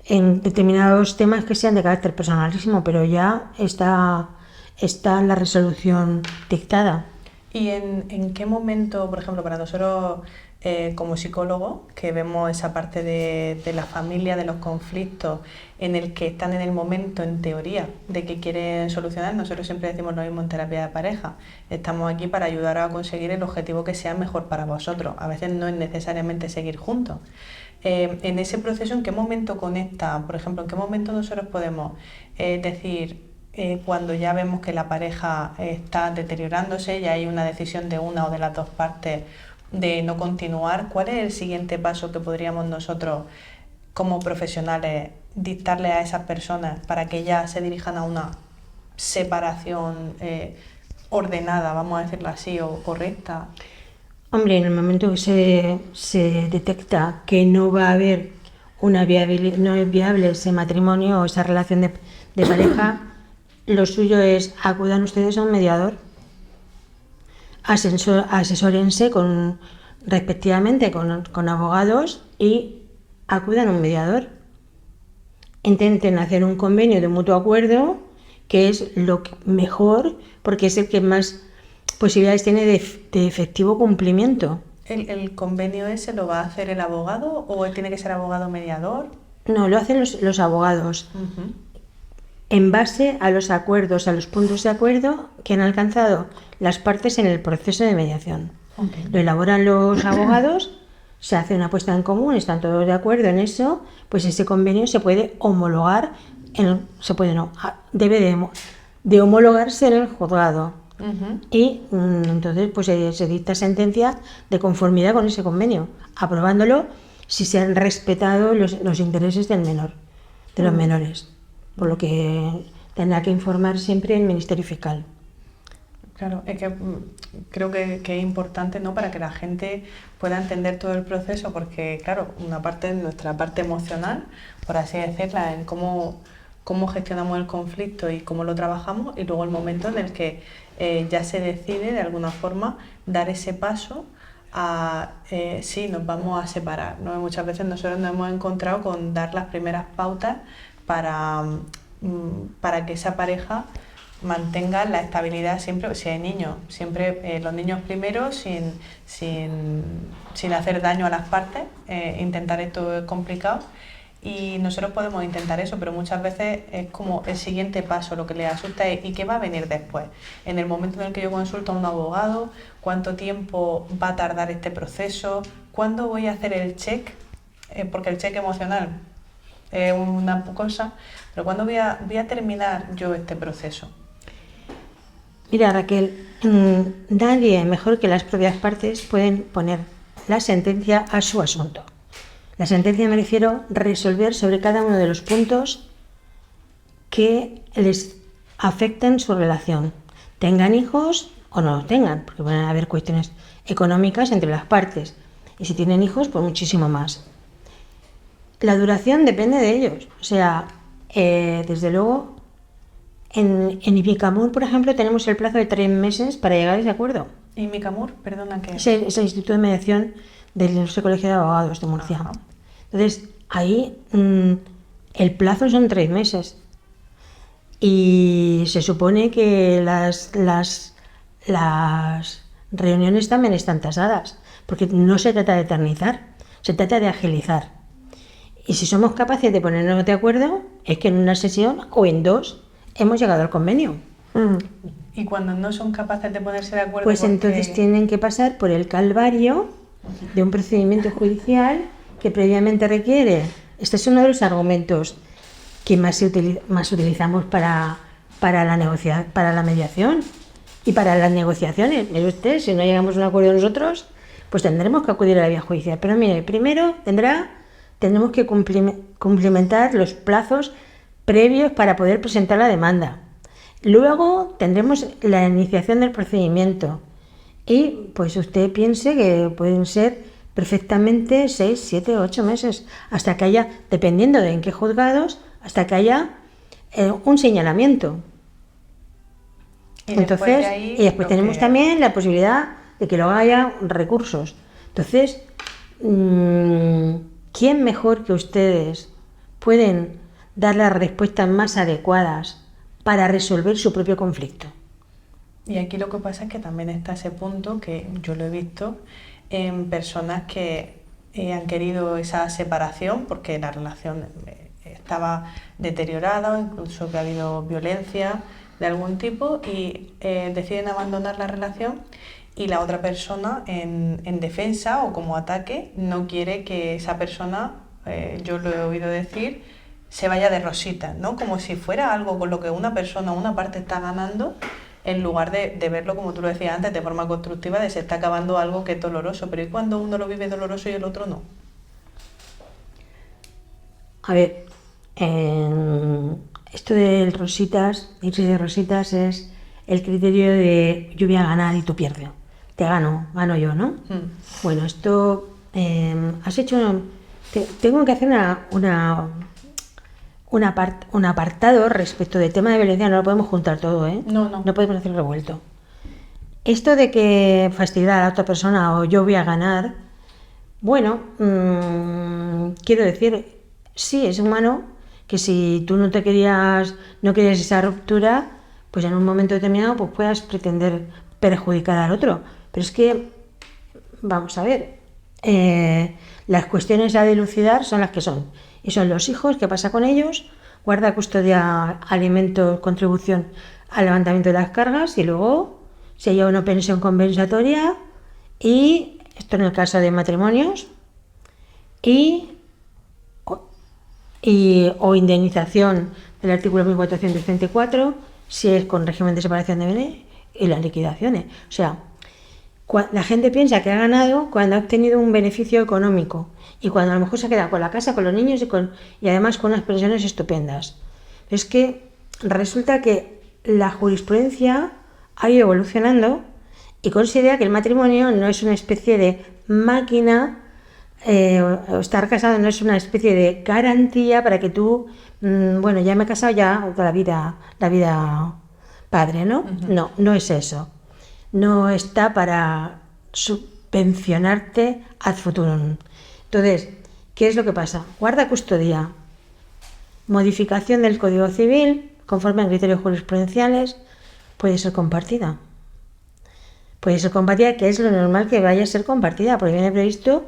en determinados temas que sean de carácter personalísimo, pero ya está la resolución dictada. ¿Y en qué momento, por ejemplo, para nosotros como psicólogos, que vemos esa parte de la familia, de los conflictos, en el que están en el momento, en teoría, de que quieren solucionar? Nosotros siempre decimos lo mismo en terapia de pareja. Estamos aquí para ayudar a conseguir el objetivo que sea mejor para vosotros. A veces no es necesariamente seguir juntos. En ese proceso, ¿en qué momento conecta? Por ejemplo, ¿en qué momento nosotros podemos decir, cuando ya vemos que la pareja está deteriorándose y hay una decisión de una o de las dos partes de no continuar, cuál es el siguiente paso que podríamos nosotros como profesionales dictarle a esas personas para que ya se dirijan a una separación ordenada, vamos a decirlo así, o correcta? Hombre, en el momento que se detecta que no va a haber no es viable ese matrimonio o esa relación de pareja, lo suyo es acudan ustedes a un mediador, asesórense respectivamente con abogados y acudan a un mediador. Intenten hacer un convenio de mutuo acuerdo, que es lo mejor, porque es el que más posibilidades tiene de efectivo cumplimiento. ¿El convenio ese lo va a hacer el abogado o tiene que ser abogado mediador? No, lo hacen los abogados. En base a los acuerdos, a los puntos de acuerdo que han alcanzado las partes en el proceso de mediación. Lo elaboran los abogados, se hace una puesta en común, están todos de acuerdo en eso, pues ese convenio se puede homologar, debe de homologarse en el juzgado. Y entonces pues se dicta sentencia de conformidad con ese convenio, aprobándolo si se han respetado los intereses del menor, de los menores. Por lo que tendrá que informar siempre el Ministerio Fiscal. Claro, es que creo que es importante, ¿no?, para que la gente pueda entender todo el proceso, porque claro, una parte es nuestra parte emocional, por así decirla, en cómo gestionamos el conflicto y cómo lo trabajamos, y luego el momento en el que ya se decide de alguna forma dar ese paso a sí, nos vamos a separar, ¿no? Muchas veces nosotros nos hemos encontrado con dar las primeras pautas para que esa pareja mantenga la estabilidad siempre. Si hay niños, siempre los niños primero, sin hacer daño a las partes, intentar esto es complicado y nosotros podemos intentar eso, pero muchas veces es como el siguiente paso, lo que les asusta es ¿y qué va a venir después? En el momento en el que yo consulto a un abogado, ¿cuánto tiempo va a tardar este proceso? ¿Cuándo voy a hacer el check? Porque el check emocional es una cosa, pero ¿cuándo voy a terminar yo este proceso? Mira, Raquel, nadie mejor que las propias partes pueden poner la sentencia a su asunto. La sentencia me refiero a resolver sobre cada uno de los puntos que les afecten su relación. Tengan hijos o no los tengan, porque van a haber cuestiones económicas entre las partes. Y si tienen hijos, pues muchísimo más. La duración depende de ellos. O sea, desde luego, en Ibicamur, por ejemplo, tenemos el plazo de 3 meses para llegar a ese acuerdo. ¿Y Micamur? Perdona que... Es el Instituto de Mediación del Colegio de Abogados de Murcia. Ajá. Entonces, ahí el plazo son 3 meses. Y se supone que las reuniones también están tasadas, porque no se trata de eternizar, se trata de agilizar. Y si somos capaces de ponernos de acuerdo, es que en una sesión o en 2 hemos llegado al convenio. Y cuando no son capaces de ponerse de acuerdo... Pues porque... entonces tienen que pasar por el calvario de un procedimiento judicial que previamente requiere. Este es uno de los argumentos que más utilizamos para la mediación y para las negociaciones. Mire usted, si no llegamos a un acuerdo nosotros, pues tendremos que acudir a la vía judicial. Pero mire, primero tendremos que cumplimentar los plazos previos para poder presentar la demanda. Luego tendremos la iniciación del procedimiento y pues usted piense que pueden ser perfectamente 6, 7, 8 meses, hasta que haya, dependiendo de en qué juzgados, hasta que haya un señalamiento. Y Entonces, después tenemos también la posibilidad de que luego haya recursos. Entonces, ¿quién mejor que ustedes pueden dar las respuestas más adecuadas para resolver su propio conflicto? Y aquí lo que pasa es que también está ese punto que yo lo he visto en personas que han querido esa separación porque la relación estaba deteriorada, incluso que ha habido violencia de algún tipo y deciden abandonar la relación y la otra persona en defensa o como ataque no quiere que esa persona, yo lo he oído decir, se vaya de rositas, ¿no? Como si fuera algo con lo que una persona, una parte está ganando, en lugar de verlo, como tú lo decías antes, de forma constructiva, de se está acabando algo que es doloroso. Pero ¿y cuando uno lo vive doloroso y el otro no? A ver, esto del rositas, irse de rositas es el criterio de yo voy a ganar y tú pierdes. Te gano yo, ¿no? Bueno, esto has hecho... Tengo que hacer un apartado respecto del tema de violencia, no lo podemos juntar todo, ¿eh? No podemos hacer revuelto. Esto de que fastidiar a la otra persona o yo voy a ganar, bueno, quiero decir, sí, es humano que si tú no querías esa ruptura, pues en un momento determinado pues puedas pretender perjudicar al otro. Pero es que, vamos a ver, las cuestiones a dilucidar son las que son. Y son los hijos, ¿qué pasa con ellos? Guarda, custodia, alimentos, contribución al levantamiento de las cargas y luego si hay una pensión compensatoria y esto en el caso de matrimonios o indemnización del artículo 1434 si es con régimen de separación de bienes y las liquidaciones. O sea, la gente piensa que ha ganado cuando ha obtenido un beneficio económico y cuando a lo mejor se ha quedado con la casa, con los niños y además con unas pensiones estupendas. Es que resulta que la jurisprudencia ha ido evolucionando y considera que el matrimonio no es una especie de máquina, estar casado no es una especie de garantía para que tú, bueno, ya me he casado ya toda la vida padre, ¿no? Uh-huh. No es eso. No está para subvencionarte ad futurum. Entonces, ¿qué es lo que pasa? Guarda custodia, modificación del Código Civil, conforme a criterios jurisprudenciales, puede ser compartida. Puede ser compartida, que es lo normal que vaya a ser compartida, porque viene previsto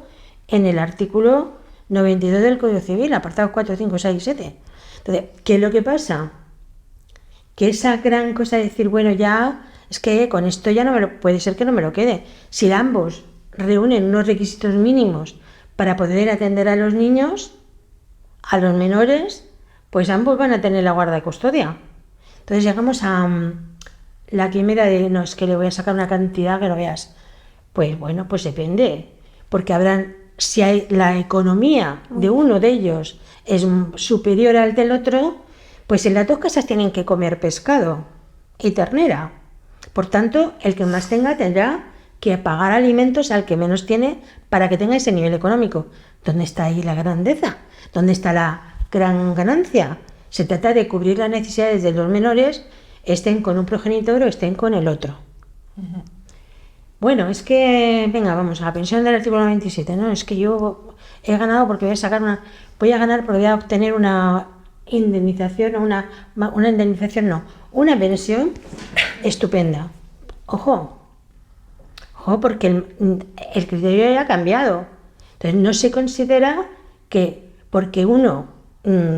en el artículo 92 del Código Civil, apartados 4, 5, 6 y 7. Entonces, ¿qué es lo que pasa? Que esa gran cosa de decir, bueno, ya, es que con esto ya puede ser que no me lo quede. Si ambos reúnen unos requisitos mínimos para poder atender a los niños, a los menores, pues ambos van a tener la guarda de custodia. Entonces llegamos a la quimera de, no, es que le voy a sacar una cantidad que no veas. Pues bueno, pues depende, porque si la economía de uno de ellos es superior al del otro, pues en las dos casas tienen que comer pescado y ternera. Por tanto, el que más tenga tendrá que pagar alimentos al que menos tiene para que tenga ese nivel económico. ¿Dónde está ahí la grandeza? ¿Dónde está la gran ganancia? Se trata de cubrir las necesidades de los menores, estén con un progenitor o estén con el otro. Uh-huh. Bueno, es que, venga, vamos a la pensión del artículo 97, ¿no? Es que yo he ganado porque voy a ganar porque voy a obtener una indemnización, una pensión estupenda. Ojo, porque el criterio ya ha cambiado. Entonces no se considera que porque uno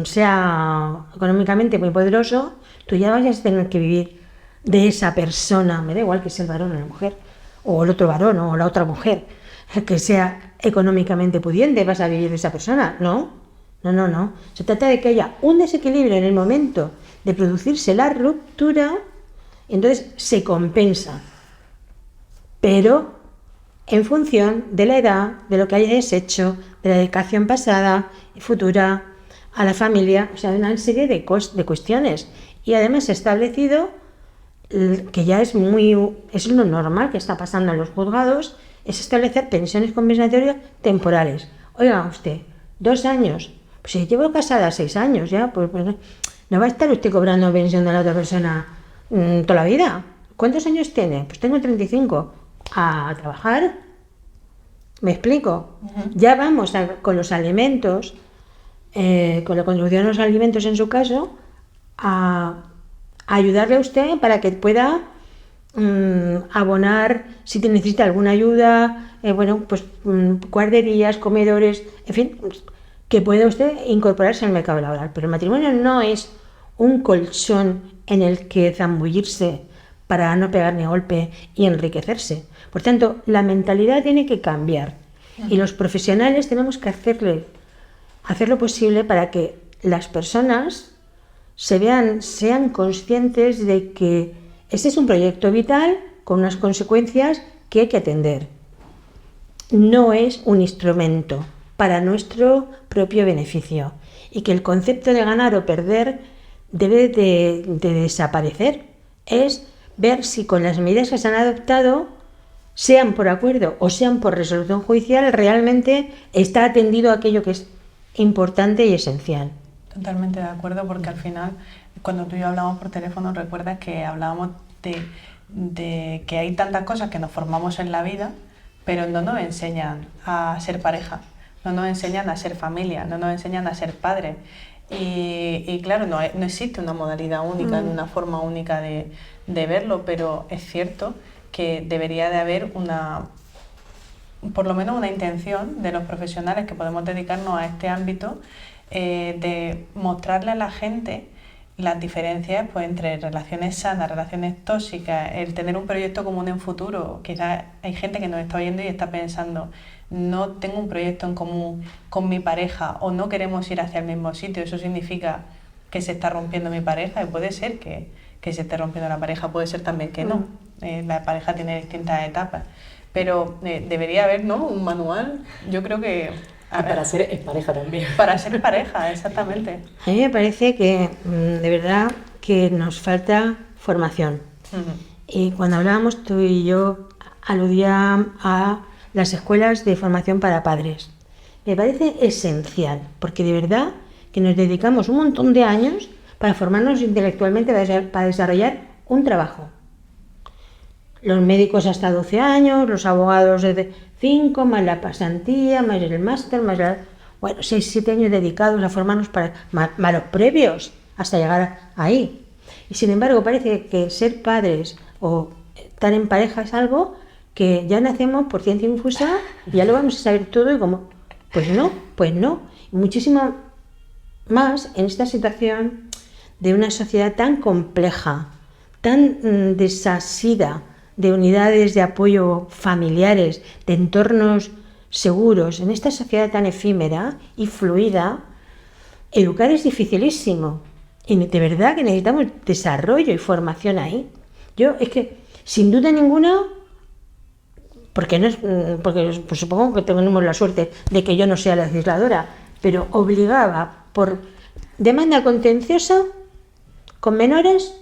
sea económicamente muy poderoso, tú ya vayas a tener que vivir de esa persona, me da igual que sea el varón o la mujer, o el otro varón o la otra mujer, que sea económicamente pudiente, vas a vivir de esa persona. No. Se trata de que haya un desequilibrio en el momento de producirse la ruptura, y entonces se compensa, pero en función de la edad, de lo que hayas hecho, de la dedicación pasada y futura a la familia, o sea, una serie de cuestiones. Y además se ha establecido que ya es lo normal que está pasando en los juzgados, es establecer pensiones compensatorias temporales. Oiga usted, 2 años, pues si llevo casada 6 años ya, pues no va a estar usted cobrando pensión de la otra persona toda la vida. ¿Cuántos años tiene? Pues tengo 35. A trabajar. ¿Me explico? Uh-huh. Ya vamos con los alimentos, con la contribución a los alimentos en su caso, a ayudarle a usted para que pueda abonar si necesita alguna ayuda, guarderías, comedores, en fin, que pueda usted incorporarse al mercado laboral. Pero el matrimonio no es un colchón en el que zambullirse para no pegar ni golpe y enriquecerse. Por tanto, la mentalidad tiene que cambiar y los profesionales tenemos que hacer lo posible para que las personas sean conscientes de que este es un proyecto vital con unas consecuencias que hay que atender. No es un instrumento para nuestro propio beneficio y que el concepto de ganar o perder debe de desaparecer. Es ver si con las medidas que se han adoptado, sean por acuerdo o sean por resolución judicial, realmente está atendido a aquello que es importante y esencial. Totalmente de acuerdo, porque al final, cuando tú y yo hablamos por teléfono, recuerdas que hablábamos de que hay tantas cosas que nos formamos en la vida, pero no nos enseñan a ser pareja, no nos enseñan a ser familia, no nos enseñan a ser padres. Y claro, no existe una modalidad única, ni una forma única de verlo, pero es cierto que debería de haber por lo menos una intención de los profesionales que podemos dedicarnos a este ámbito, de mostrarle a la gente las diferencias pues, entre relaciones sanas, relaciones tóxicas, el tener un proyecto común en futuro. Quizás hay gente que nos está oyendo y está pensando, no tengo un proyecto en común con mi pareja o no queremos ir hacia el mismo sitio, eso significa que se está rompiendo mi pareja, y puede ser que se esté rompiendo la pareja, puede ser también que no. La pareja tiene distintas etapas, pero debería haber, ¿no?, un manual. Yo creo que para ser pareja también. Para ser pareja, exactamente. A mí me parece que de verdad que nos falta formación. Uh-huh. Y cuando hablábamos tú y yo, aludía a las escuelas de formación para padres. Me parece esencial, porque de verdad que nos dedicamos un montón de años para formarnos intelectualmente, para desarrollar un trabajo. Los médicos hasta 12 años, los abogados desde 5, más la pasantía, más el máster, más 6-7 años dedicados a formarnos más los previos hasta llegar ahí. Y sin embargo parece que ser padres o estar en pareja es algo que ya nacemos por ciencia infusa y ya lo vamos a saber todo y como Pues no, pues no. Muchísimo más en esta situación de una sociedad tan compleja, tan desasida de unidades de apoyo familiares, de entornos seguros, en esta sociedad tan efímera y fluida, educar es dificilísimo. Y de verdad que necesitamos desarrollo y formación ahí. Yo es que, sin duda ninguna, porque pues supongo que tenemos la suerte de que yo no sea legisladora, pero obligaba por demanda contenciosa con menores,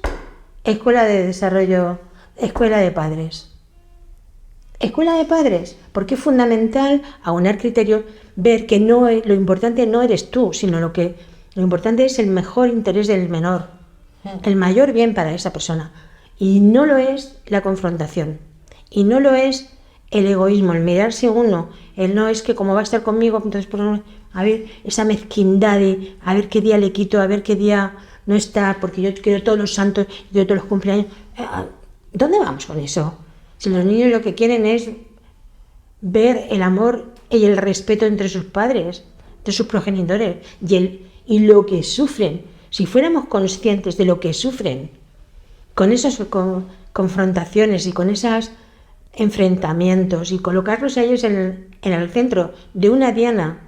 escuela de desarrollo, escuela de padres. Escuela de padres, porque es fundamental aunar criterios, ver que no lo importante no eres tú, sino lo importante es el mejor interés del menor, el mayor bien para esa persona. Y no lo es la confrontación, y no lo es el egoísmo, el mirarse uno, el no es que como va a estar conmigo, entonces a ver esa mezquindad de a ver qué día le quito, a ver qué día no está, porque yo quiero todos los santos, yo todos los cumpleaños. ¿Dónde vamos con eso? Si los niños lo que quieren es ver el amor y el respeto entre sus padres, entre sus progenitores, y lo que sufren. Si fuéramos conscientes de lo que sufren con esas confrontaciones y con esos enfrentamientos y colocarlos a ellos en el centro de una diana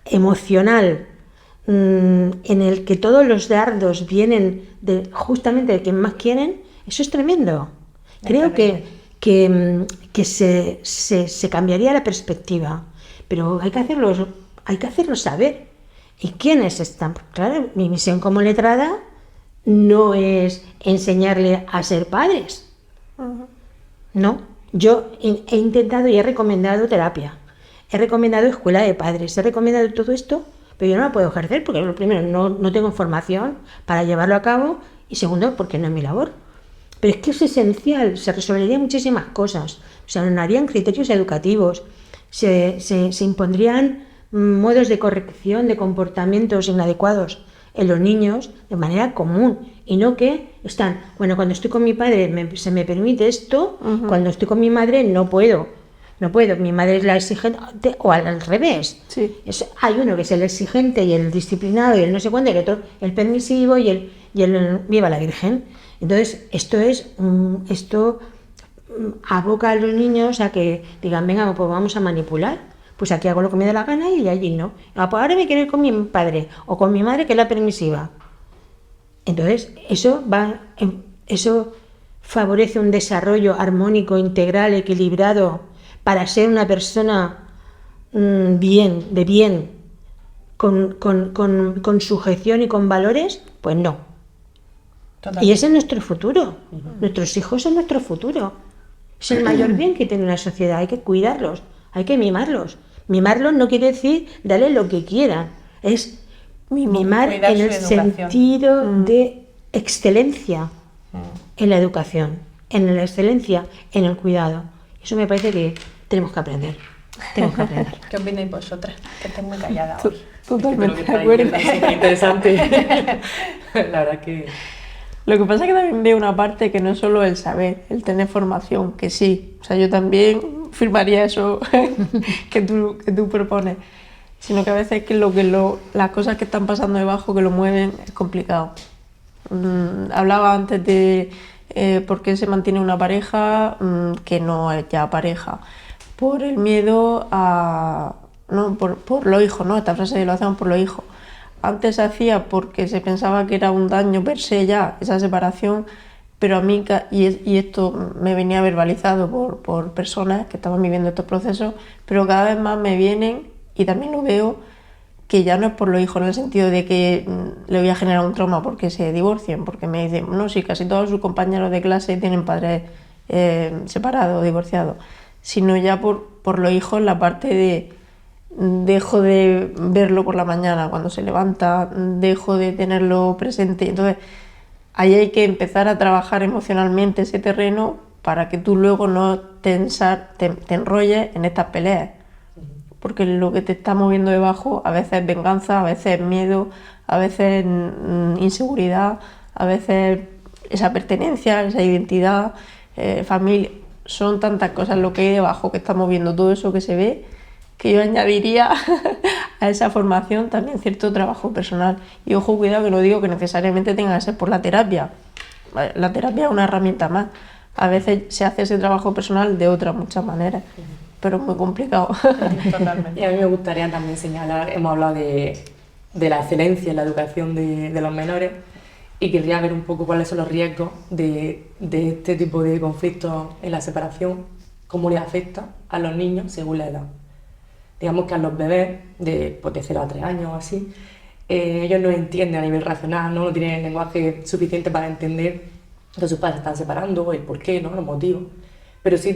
emocional en el que todos los dardos vienen justamente de quien más quieren, eso es tremendo. Creo que se cambiaría la perspectiva, pero hay que hacerlo saber. ¿Y quiénes están? Claro, mi misión como letrada no es enseñarle a ser padres. No, yo he intentado y he recomendado terapia, he recomendado escuela de padres, he recomendado todo esto, pero yo no la puedo ejercer porque, primero, no tengo formación para llevarlo a cabo y, segundo, porque no es mi labor. Pero es que es esencial, se resolverían muchísimas cosas, se harían criterios educativos, se impondrían modos de corrección de comportamientos inadecuados en los niños de manera común y no que están, bueno, cuando estoy con mi padre se me permite esto, cuando estoy con mi madre no puedo, mi madre es la exigente o al revés. Sí. Hay uno que es el exigente y el disciplinado y el no sé cuánto, y el otro el permisivo y el viva la Virgen. Entonces esto aboca a los niños a que digan, venga, pues vamos a manipular. Pues aquí hago lo que me da la gana y allí no. Pues ahora me quiero ir con mi padre o con mi madre, que es la permisiva. Entonces, eso favorece un desarrollo armónico, integral, equilibrado, para ser una persona de bien, con sujeción y con valores. Pues no. Totalmente. Y ese es nuestro futuro. Nuestros hijos son nuestro futuro. Es el mayor bien que tiene una sociedad. Hay que cuidarlos, hay que mimarlos. Mimarlos no quiere decir darle lo que quieran, es mimar en el sentido de excelencia en la educación, en la excelencia en el cuidado. Eso me parece que tenemos que aprender. ¿Qué opináis vosotras? Que estáis muy calladas hoy. Totalmente de acuerdo. Es súper interesante. La verdad que... Lo que pasa es que también veo una parte que no es solo el saber, el tener formación, que sí, o sea, yo también firmaría eso que tú propones, sino que a veces que las cosas que están pasando debajo que lo mueven es complicado. Hablaba antes de por qué se mantiene una pareja que no es ya pareja, por el miedo a... No, por los hijos, ¿no? Esta frase de lo hacemos por los hijos. Antes se hacía porque se pensaba que era un daño per se ya, esa separación, pero a mí, y esto me venía verbalizado por personas que estaban viviendo estos procesos, pero cada vez más me vienen, y también lo veo, que ya no es por los hijos en el sentido de que le voy a generar un trauma porque se divorcien, porque me dicen, no, sí, casi todos sus compañeros de clase tienen padres separados, divorciados, sino ya por los hijos, la parte de dejo de verlo por la mañana cuando se levanta, dejo de tenerlo presente. Entonces ahí hay que empezar a trabajar emocionalmente ese terreno para que tú luego no te enrolles en estas peleas, porque lo que te está moviendo debajo a veces es venganza, a veces es miedo, a veces es inseguridad, a veces esa pertenencia, esa identidad, familia. Son tantas cosas lo que hay debajo que está moviendo todo eso que se ve, que yo añadiría a esa formación también cierto trabajo personal. Y ojo, cuidado, que no digo que necesariamente tenga que ser por la terapia. La terapia es una herramienta más. A veces se hace ese trabajo personal de otras muchas maneras, pero es muy complicado. Totalmente. Y a mí me gustaría también señalar, hemos hablado de la excelencia en la educación de los menores, y querría ver un poco cuáles son los riesgos de este tipo de conflictos en la separación, cómo les afecta a los niños según la edad. Digamos que a los bebés de 0 a 3 años o así, ellos no entienden a nivel racional, no tienen el lenguaje suficiente para entender que sus padres se están separando, el por qué, ¿no? Los motivos, pero sí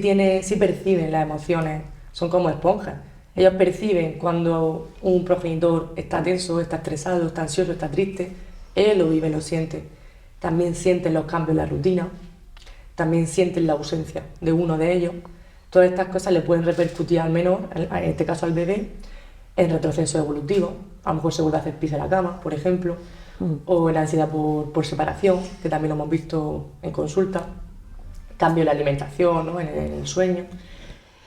perciben las emociones, son como esponjas. Ellos perciben cuando un progenitor está tenso, está estresado, está ansioso, está triste, ellos lo viven, lo sienten. También sienten los cambios en la rutina, también sienten la ausencia de uno de ellos. Todas estas cosas le pueden repercutir al menor, en este caso al bebé, en retroceso evolutivo. A lo mejor se vuelve a hacer pis en la cama, por ejemplo, o en ansiedad por separación, que también lo hemos visto en consulta, cambio en la alimentación, ¿no? en el sueño.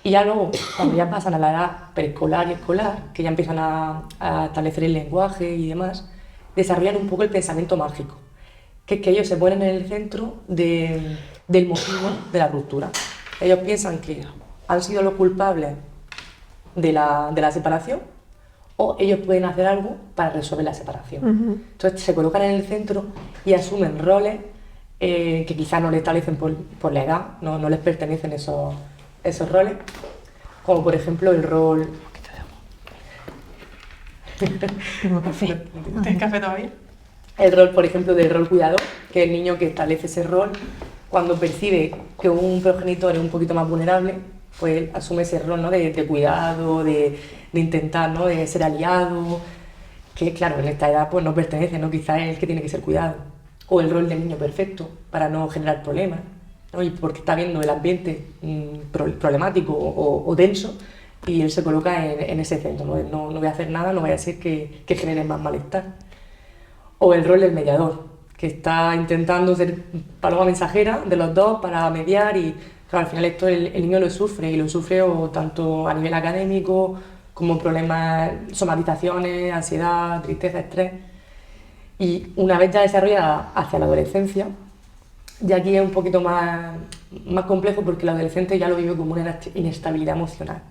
Y ya luego, cuando ya pasan a la edad preescolar y escolar, que ya empiezan a establecer el lenguaje y demás, desarrollan un poco el pensamiento mágico, que es que ellos se ponen en el centro del motivo de la ruptura. Ellos piensan que han sido los culpables de la separación, o ellos pueden hacer algo para resolver la separación. Entonces se colocan en el centro y asumen roles que quizás no les establecen por la edad, no les pertenecen esos roles, como por ejemplo el rol... Tengo café. ¿Tienes café todavía? El rol, por ejemplo, del rol cuidador, que es el niño que establece ese rol cuando percibe que un progenitor es un poquito más vulnerable, pues él asume ese rol, ¿no? de cuidado, de intentar, ¿no? de ser aliado, que claro, en esta edad pues no pertenece, ¿no? Quizás es el que tiene que ser cuidado. O el rol del niño perfecto, para no generar problemas, ¿no? Y porque está viendo el ambiente problemático o denso, y él se coloca en ese centro, no voy a hacer nada, no vaya a ser que genere más malestar. O el rol del mediador, que está intentando ser paloma mensajera de los dos para mediar, y claro, al final esto el niño lo sufre, y lo sufre o tanto a nivel académico como problemas, somatizaciones, ansiedad, tristeza, estrés. Y una vez ya desarrollada hacia la adolescencia, ya aquí es un poquito más complejo, porque el adolescente ya lo vive como una inestabilidad emocional.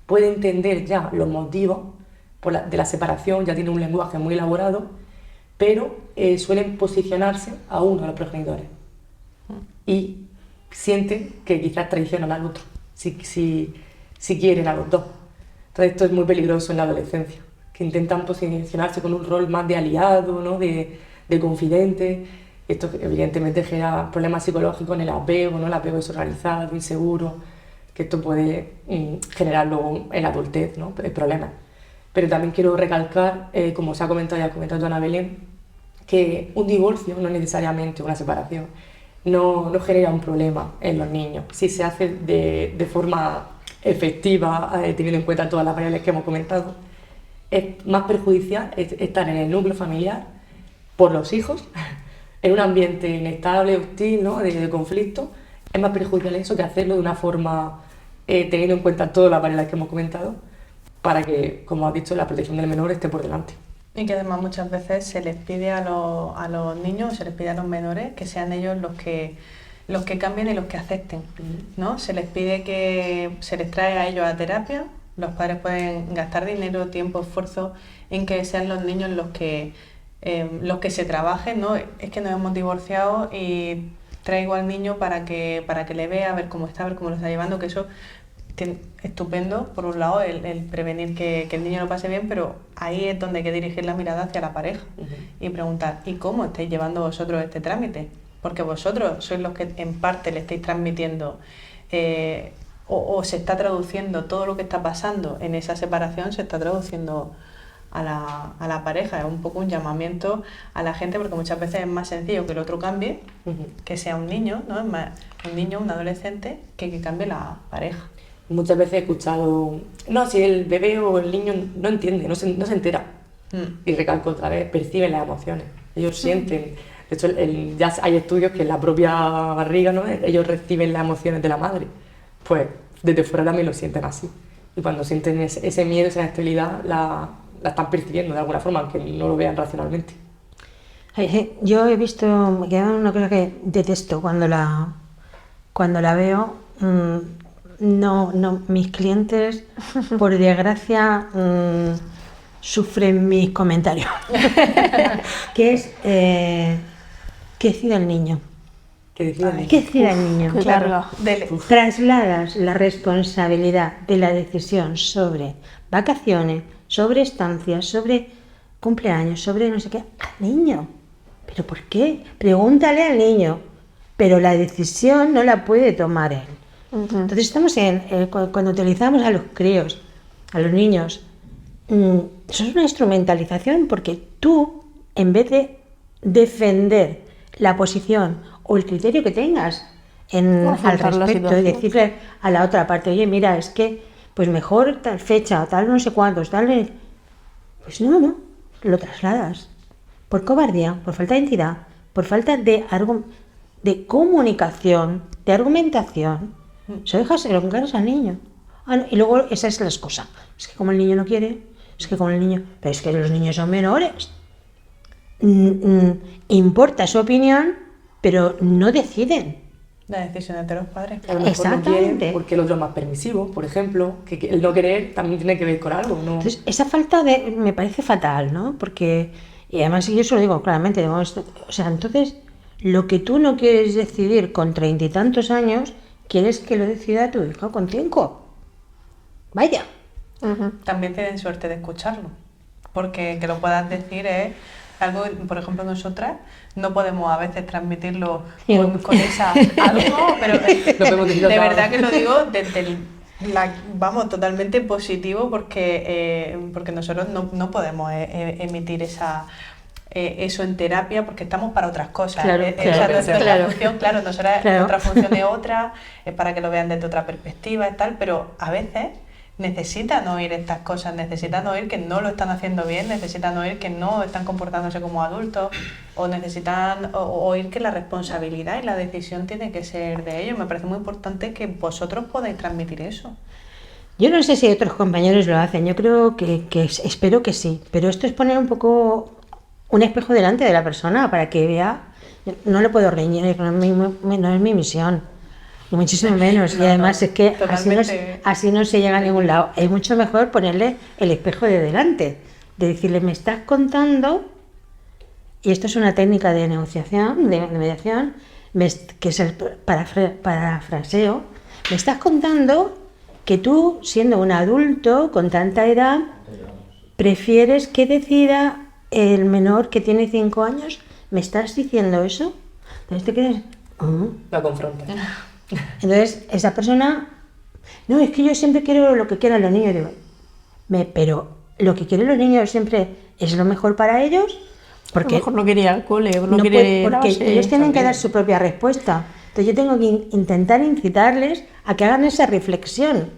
Puede entender ya los motivos de la separación, ya tiene un lenguaje muy elaborado, pero suelen posicionarse a uno de los progenitores y sienten que quizás traicionan al otro, si quieren a los dos. Entonces esto es muy peligroso en la adolescencia, que intentan posicionarse con un rol más de aliado, ¿no? de confidente. Esto evidentemente genera problemas psicológicos en el apego, ¿no? El apego desorganizado, inseguro, que esto puede generar luego en la adultez, ¿no? Problemas. Pero también quiero recalcar, como se ha comentado y ha comentado Ana Belén, que un divorcio no es necesariamente una separación, no genera un problema en los niños. Si se hace de forma efectiva, teniendo en cuenta todas las variables que hemos comentado, es más perjudicial estar en el núcleo familiar por los hijos, en un ambiente inestable, hostil, ¿no? de conflicto. Es más perjudicial eso que hacerlo de una forma teniendo en cuenta todas las variables que hemos comentado, para que, como has dicho, la protección del menor esté por delante. Y que además muchas veces se les pide a los niños, se les pide a los menores que sean ellos los que cambien y los que acepten, ¿no? Se les pide que se les trae a ellos a terapia. Los padres pueden gastar dinero, tiempo, esfuerzo en que sean los niños los que se trabajen, ¿no? Es que nos hemos divorciado y traigo al niño para que le vea, a ver cómo está, a ver cómo lo está llevando, que eso estupendo, por un lado, el prevenir que el niño lo pase bien, pero ahí es donde hay que dirigir la mirada hacia la pareja y preguntar, ¿y cómo estáis llevando vosotros este trámite? Porque vosotros sois los que en parte le estáis transmitiendo o se está traduciendo todo lo que está pasando en esa separación, se está traduciendo a la pareja. Es un poco un llamamiento a la gente, porque muchas veces es más sencillo que el otro cambie, que sea un niño, ¿no? Es más un niño, un adolescente, que cambie la pareja. Muchas veces he escuchado, no, si el bebé o el niño no entiende, no se entera. Y recalco otra vez, perciben las emociones, ellos sienten. De hecho, ya hay estudios que en la propia barriga, ¿no? Ellos reciben las emociones de la madre. Pues desde fuera también lo sienten así. Y cuando sienten ese miedo, esa inestabilidad, la están percibiendo de alguna forma, aunque no lo vean racionalmente. Yo he visto, que es una cosa que detesto cuando la veo, no, mis clientes, por desgracia, sufren mis comentarios, que es ¿qué decide el niño? ¿Qué deciden? ¿Qué decide el niño? Qué carga. Trasladas la responsabilidad de la decisión sobre vacaciones, sobre estancias, sobre cumpleaños, sobre no sé qué, al niño. ¿Pero por qué? Pregúntale al niño. Pero la decisión no la puede tomar él. Entonces estamos cuando utilizamos a los críos, a los niños, eso es una instrumentalización, porque tú, en vez de defender la posición o el criterio que tengas al respecto y decirle a la otra parte, oye, mira, es que pues mejor tal fecha, tal no sé cuántos, tal... Pues no, lo trasladas. Por cobardía, por falta de entidad, por falta de comunicación, de argumentación. Se lo encargas al niño. No, y luego esa es la excusa. Es que como el niño no quiere, es que como el niño... Pero es que los niños son menores. Importa su opinión, pero no deciden. La decisión de los padres. A lo mejor Exactamente. no quieren porque el otro es más permisivo, por ejemplo, que el no querer también tiene que ver con algo, ¿no? Entonces, esa falta me parece fatal, ¿no? Porque, y además yo se lo digo claramente, o sea, entonces, lo que tú no quieres decidir con 30 y tantos años, quieres que lo decida tu hijo con 5. Vaya. También tienen suerte de escucharlo, porque que lo puedas decir es algo, por ejemplo, nosotras no podemos a veces transmitirlo con esa algo, pero de verdad que lo digo desde vamos, totalmente positivo, porque nosotros no podemos emitir eso en terapia, porque estamos para otras cosas. Claro, nuestra función, claro, Claro. otra función es otra, es para que lo vean desde otra perspectiva y tal, pero a veces necesitan oír estas cosas, necesitan oír que no lo están haciendo bien, necesitan oír que no están comportándose como adultos, o necesitan oír que la responsabilidad y la decisión tiene que ser de ellos. Me parece muy importante que vosotros podáis transmitir eso. Yo no sé si otros compañeros lo hacen, yo creo que espero que sí, pero esto es poner un poco un espejo delante de la persona para que vea. No le puedo reñir, no es mi misión, ni muchísimo menos. Y además es que así no se llega a ningún lado. Es mucho mejor ponerle el espejo de delante, de decirle, me estás contando, y esto es una técnica de negociación, de mediación, que es el parafraseo. Me estás contando que tú, siendo un adulto con tanta edad, prefieres que decida el menor que tiene 5 años. ¿Me estás diciendo eso? Entonces te quedas... La confronta. Entonces esa persona... No, es que yo siempre quiero lo que quieran los niños. Digo, pero lo que quieren los niños siempre es lo mejor para ellos. Porque a lo mejor no quería al cole, porque ellos tienen que dar su propia respuesta. Entonces yo tengo que intentar incitarles a que hagan esa reflexión.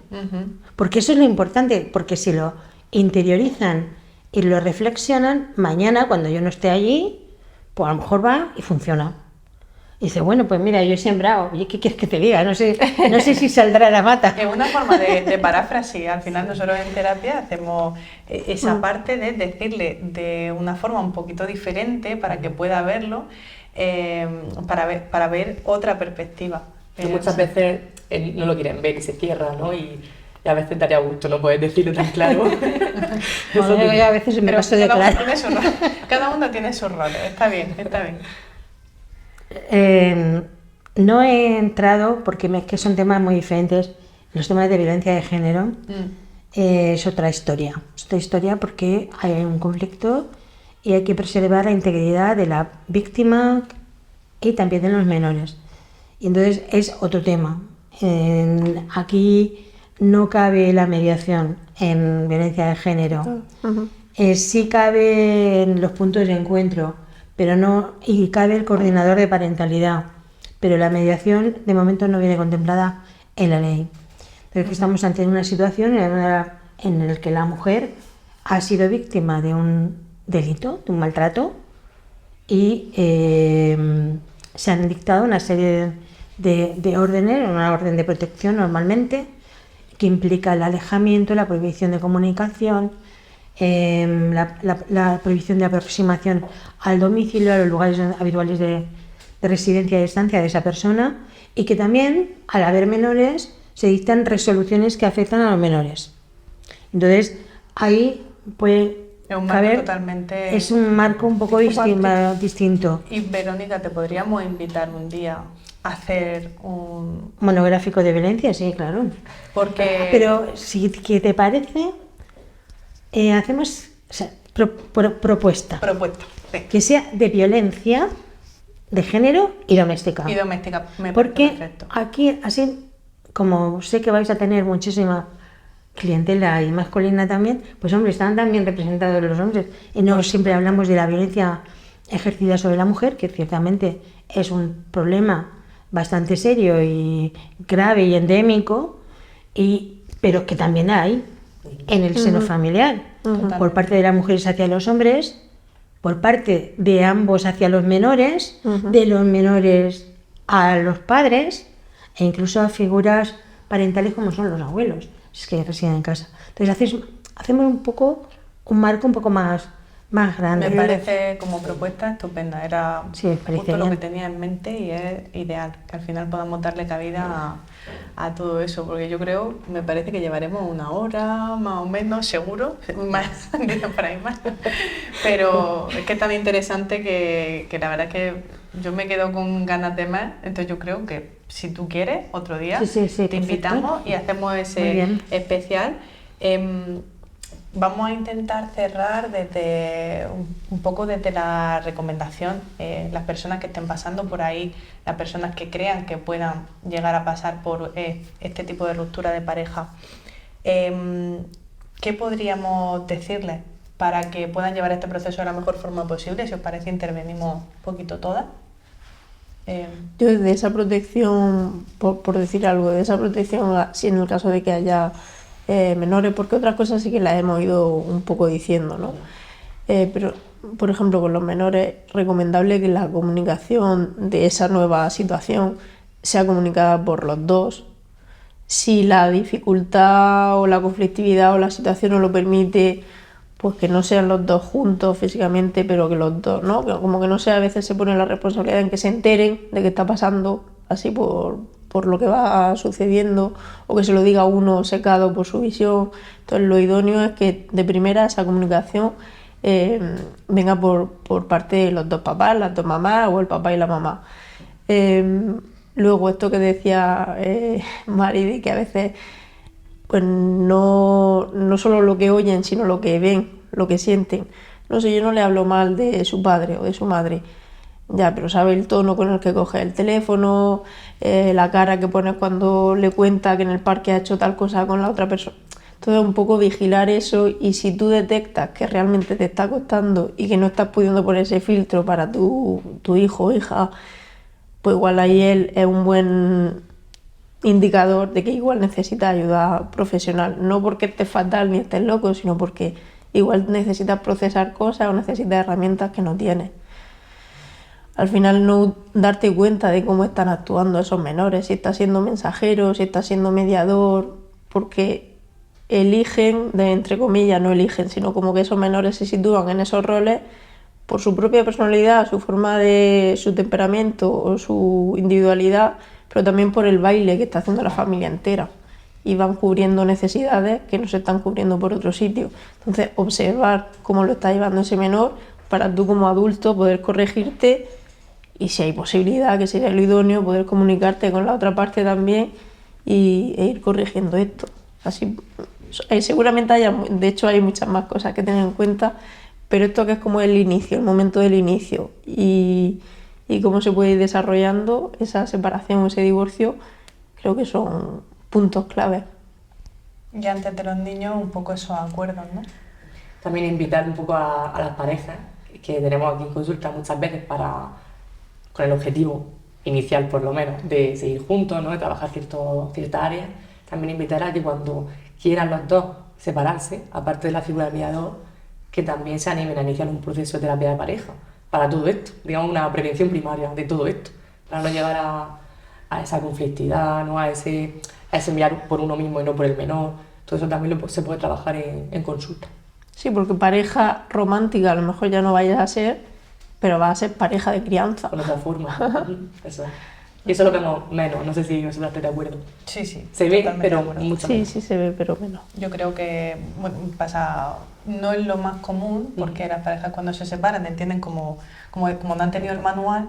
Porque eso es lo importante, porque si lo interiorizan y lo reflexionan, mañana cuando yo no esté allí, pues a lo mejor va y funciona. Y dice, bueno, pues mira, yo he sembrado, oye, ¿qué quieres que te diga? No sé si saldrá la mata. Es una forma de paráfrasis. Al final nosotros en terapia hacemos esa parte de decirle de una forma un poquito diferente para que pueda verlo, para ver otra perspectiva. Que muchas veces no lo quieren ver y se cierra, ¿no? Y a veces daría gusto no poder decirlo tan claro. Yo a veces me paso de claro. Cada uno tiene sus roles, está bien, está bien. No he entrado, porque es que son temas muy diferentes, los temas de violencia de género. Es otra historia porque hay un conflicto y hay que preservar la integridad de la víctima y también de los menores. Y entonces es otro tema. Aquí no cabe la mediación en violencia de género. Sí cabe en los puntos de encuentro, pero no, y cabe el coordinador de parentalidad, pero la mediación de momento no viene contemplada en la ley. Pero que estamos ante una situación en la que la mujer ha sido víctima de un delito, de un maltrato, y se han dictado una serie de órdenes, una orden de protección normalmente, que implica el alejamiento, la prohibición de comunicación, la prohibición de aproximación al domicilio, a los lugares habituales de residencia y de estancia de esa persona, y que también, al haber menores, se dictan resoluciones que afectan a los menores. Entonces, ahí puede Es un marco caber, totalmente es un marco un poco distinto. Y Verónica, ¿te podríamos invitar un día a hacer un Monográfico de violencia? Sí, claro. Porque Pero si que te parece, hacemos, o sea, propuesta, propuesta sí. que sea de violencia de género y doméstica. Y doméstica, me parece Porque perfecto. aquí, así como sé que vais a tener muchísima clientela y masculina también, pues hombre, están también representados los hombres. Y no siempre hablamos de la violencia ejercida sobre la mujer, que ciertamente es un problema bastante serio y grave y endémico, pero que también hay en el seno familiar, por parte de las mujeres hacia los hombres, por parte de ambos hacia los menores, de los menores a los padres, e incluso a figuras parentales como son los abuelos, si es que residen en casa. Entonces hacemos un poco un marco un poco más grande. Me parece como propuesta estupenda, era Sí, me parece justo lo que bien. tenía en mente y es ideal, que al final podamos darle cabida a todo eso, porque yo creo, me parece que llevaremos una hora más o menos, seguro, más, dicen por ahí más, pero es que es tan interesante que la verdad es que yo me quedo con ganas de más, entonces yo creo que si tú quieres, otro día Sí, te perfecto. invitamos y hacemos Muy ese bien. especial. Vamos a intentar cerrar desde un poco desde la recomendación, las personas que estén pasando por ahí, las personas que crean que puedan llegar a pasar por este tipo de ruptura de pareja. ¿Qué podríamos decirles para que puedan llevar este proceso de la mejor forma posible? Si os parece, intervenimos un poquito todas. Yo desde esa protección, por decir algo, de esa protección, si en el caso de que haya menores, porque otras cosas sí que las hemos ido un poco diciendo, ¿no? Pero, por ejemplo, con los menores, recomendable que la comunicación de esa nueva situación sea comunicada por los dos. Si la dificultad o la conflictividad o la situación no lo permite, pues que no sean los dos juntos físicamente, pero que los dos, ¿no? Que como que no sé, a veces se pone la responsabilidad en que se enteren de que está pasando así por lo que va sucediendo, o que se lo diga uno secado por su visión. Entonces lo idóneo es que de primera esa comunicación venga por parte de los dos papás, las dos mamás o el papá y la mamá. Luego esto que decía Mari, de que a veces pues no solo lo que oyen, sino lo que ven, lo que sienten. No sé, yo no le hablo mal de su padre o de su madre, ya, pero sabe el tono con el que coge el teléfono, la cara que pone cuando le cuenta que en el parque ha hecho tal cosa con la otra persona. Entonces, un poco vigilar eso, y si tú detectas que realmente te está costando y que no estás pudiendo poner ese filtro para tu hijo o hija, pues igual ahí él es un buen indicador de que igual necesita ayuda profesional, no porque estés fatal ni estés loco, sino porque igual necesitas procesar cosas o necesitas herramientas que no tienes. Al final no darte cuenta de cómo están actuando esos menores, si estás siendo mensajero, si estás siendo mediador, porque eligen, entre comillas, no eligen, sino como que esos menores se sitúan en esos roles por su propia personalidad, su forma de su temperamento o su individualidad, pero también por el baile que está haciendo la familia entera, y van cubriendo necesidades que no se están cubriendo por otro sitio. Entonces, observar cómo lo está llevando ese menor para tú como adulto poder corregirte, y si hay posibilidad, que sería lo idóneo, poder comunicarte con la otra parte también e ir corrigiendo esto. Así, seguramente de hecho hay muchas más cosas que tener en cuenta, pero esto que es como el inicio, el momento del inicio, y cómo se puede ir desarrollando esa separación o ese divorcio, creo que son puntos clave. Y antes de los niños, un poco esos acuerdos, ¿no? También invitar un poco a las parejas que tenemos aquí en consulta muchas veces con el objetivo inicial, por lo menos, de seguir juntos, ¿no? De trabajar ciertas áreas. También invitar a que cuando quieran los dos separarse, aparte de la figura del mediador, que también se animen a iniciar un proceso de terapia de pareja para todo esto, digamos una prevención primaria de todo esto, para no llegar a esa conflictividad, ¿no? a ese a ese mirar por uno mismo y no por el menor. Todo eso también se puede trabajar en consulta. Sí, porque pareja romántica a lo mejor ya no vayas a ser, pero va a ser pareja de crianza. Con otra forma. Eso es. Y eso es lo vemos menos, no sé si vosotros estáis de acuerdo. Sí, sí. Se ve, totalmente de pero acuerdo. mucho Sí, menos. sí se ve, pero menos. Yo creo que bueno, pasa, no es lo más común, porque las parejas cuando se separan entienden como no han tenido el manual,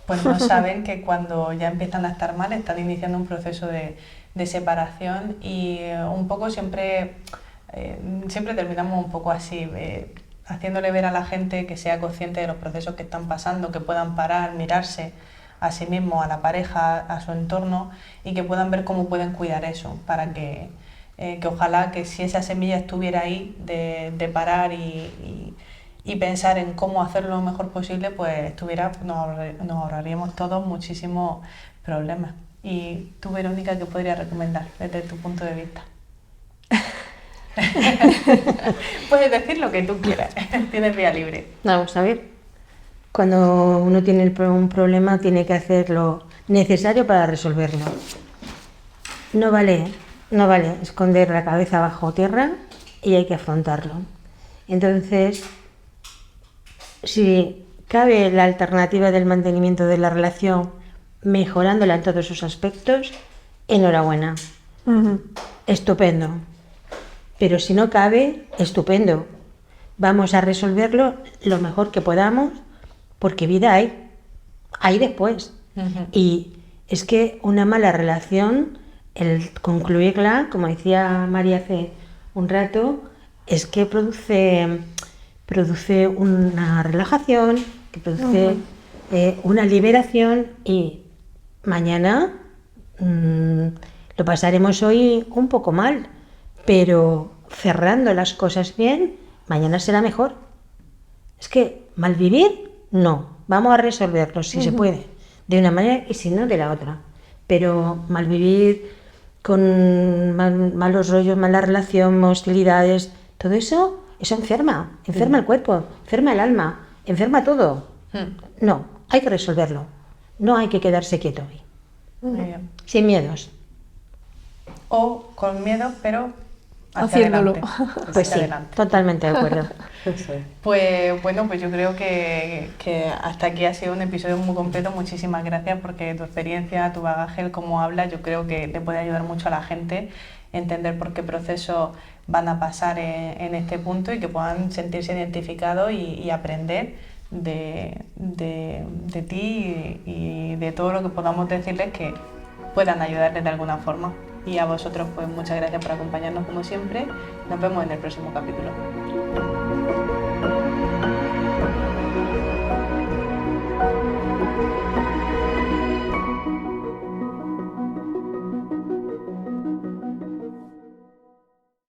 pues no saben que cuando ya empiezan a estar mal están iniciando un proceso de separación y un poco siempre terminamos un poco así, haciéndole ver a la gente que sea consciente de los procesos que están pasando, que puedan parar, mirarse a sí mismo, a la pareja, a su entorno y que puedan ver cómo pueden cuidar eso para que ojalá que si esa semilla estuviera ahí de parar y pensar en cómo hacerlo lo mejor posible, pues nos ahorraríamos todos muchísimos problemas. ¿Y tú, Verónica, qué podrías recomendar desde tu punto de vista? Puedes decir lo que tú quieras, tienes vía libre. Vamos a ver. Cuando uno tiene un problema, tiene que hacer lo necesario para resolverlo. No vale esconder la cabeza bajo tierra y hay que afrontarlo. Entonces, si cabe la alternativa del mantenimiento de la relación mejorándola en todos sus aspectos, enhorabuena. Estupendo. Pero si no cabe, estupendo. Vamos a resolverlo lo mejor que podamos, porque vida hay después. Y es que una mala relación, el concluirla, como decía María hace un rato, es que produce una relajación, que produce una liberación y mañana lo pasaremos hoy un poco mal, pero cerrando las cosas bien, mañana será mejor. Es que malvivir, no. Vamos a resolverlo si se puede, de una manera y si no, de la otra. Pero malvivir con malos rollos, mala relación, hostilidades, todo eso enferma el cuerpo, enferma el alma, enferma todo. No, hay que resolverlo. No hay que quedarse quieto hoy. Muy bien. Sin miedos. O con miedo, pero hacia Haciéndolo. adelante. Pues Hacia sí, adelante. totalmente de acuerdo. Eso es. Pues bueno, pues yo creo que hasta aquí ha sido un episodio muy completo. Muchísimas gracias porque tu experiencia, tu bagaje, el cómo hablas, yo creo que le puede ayudar mucho a la gente a entender por qué procesos van a pasar en este punto y que puedan sentirse identificados y aprender de ti y de todo lo que podamos decirles que puedan ayudarles de alguna forma. Y a vosotros, pues muchas gracias por acompañarnos como siempre. Nos vemos en el próximo capítulo.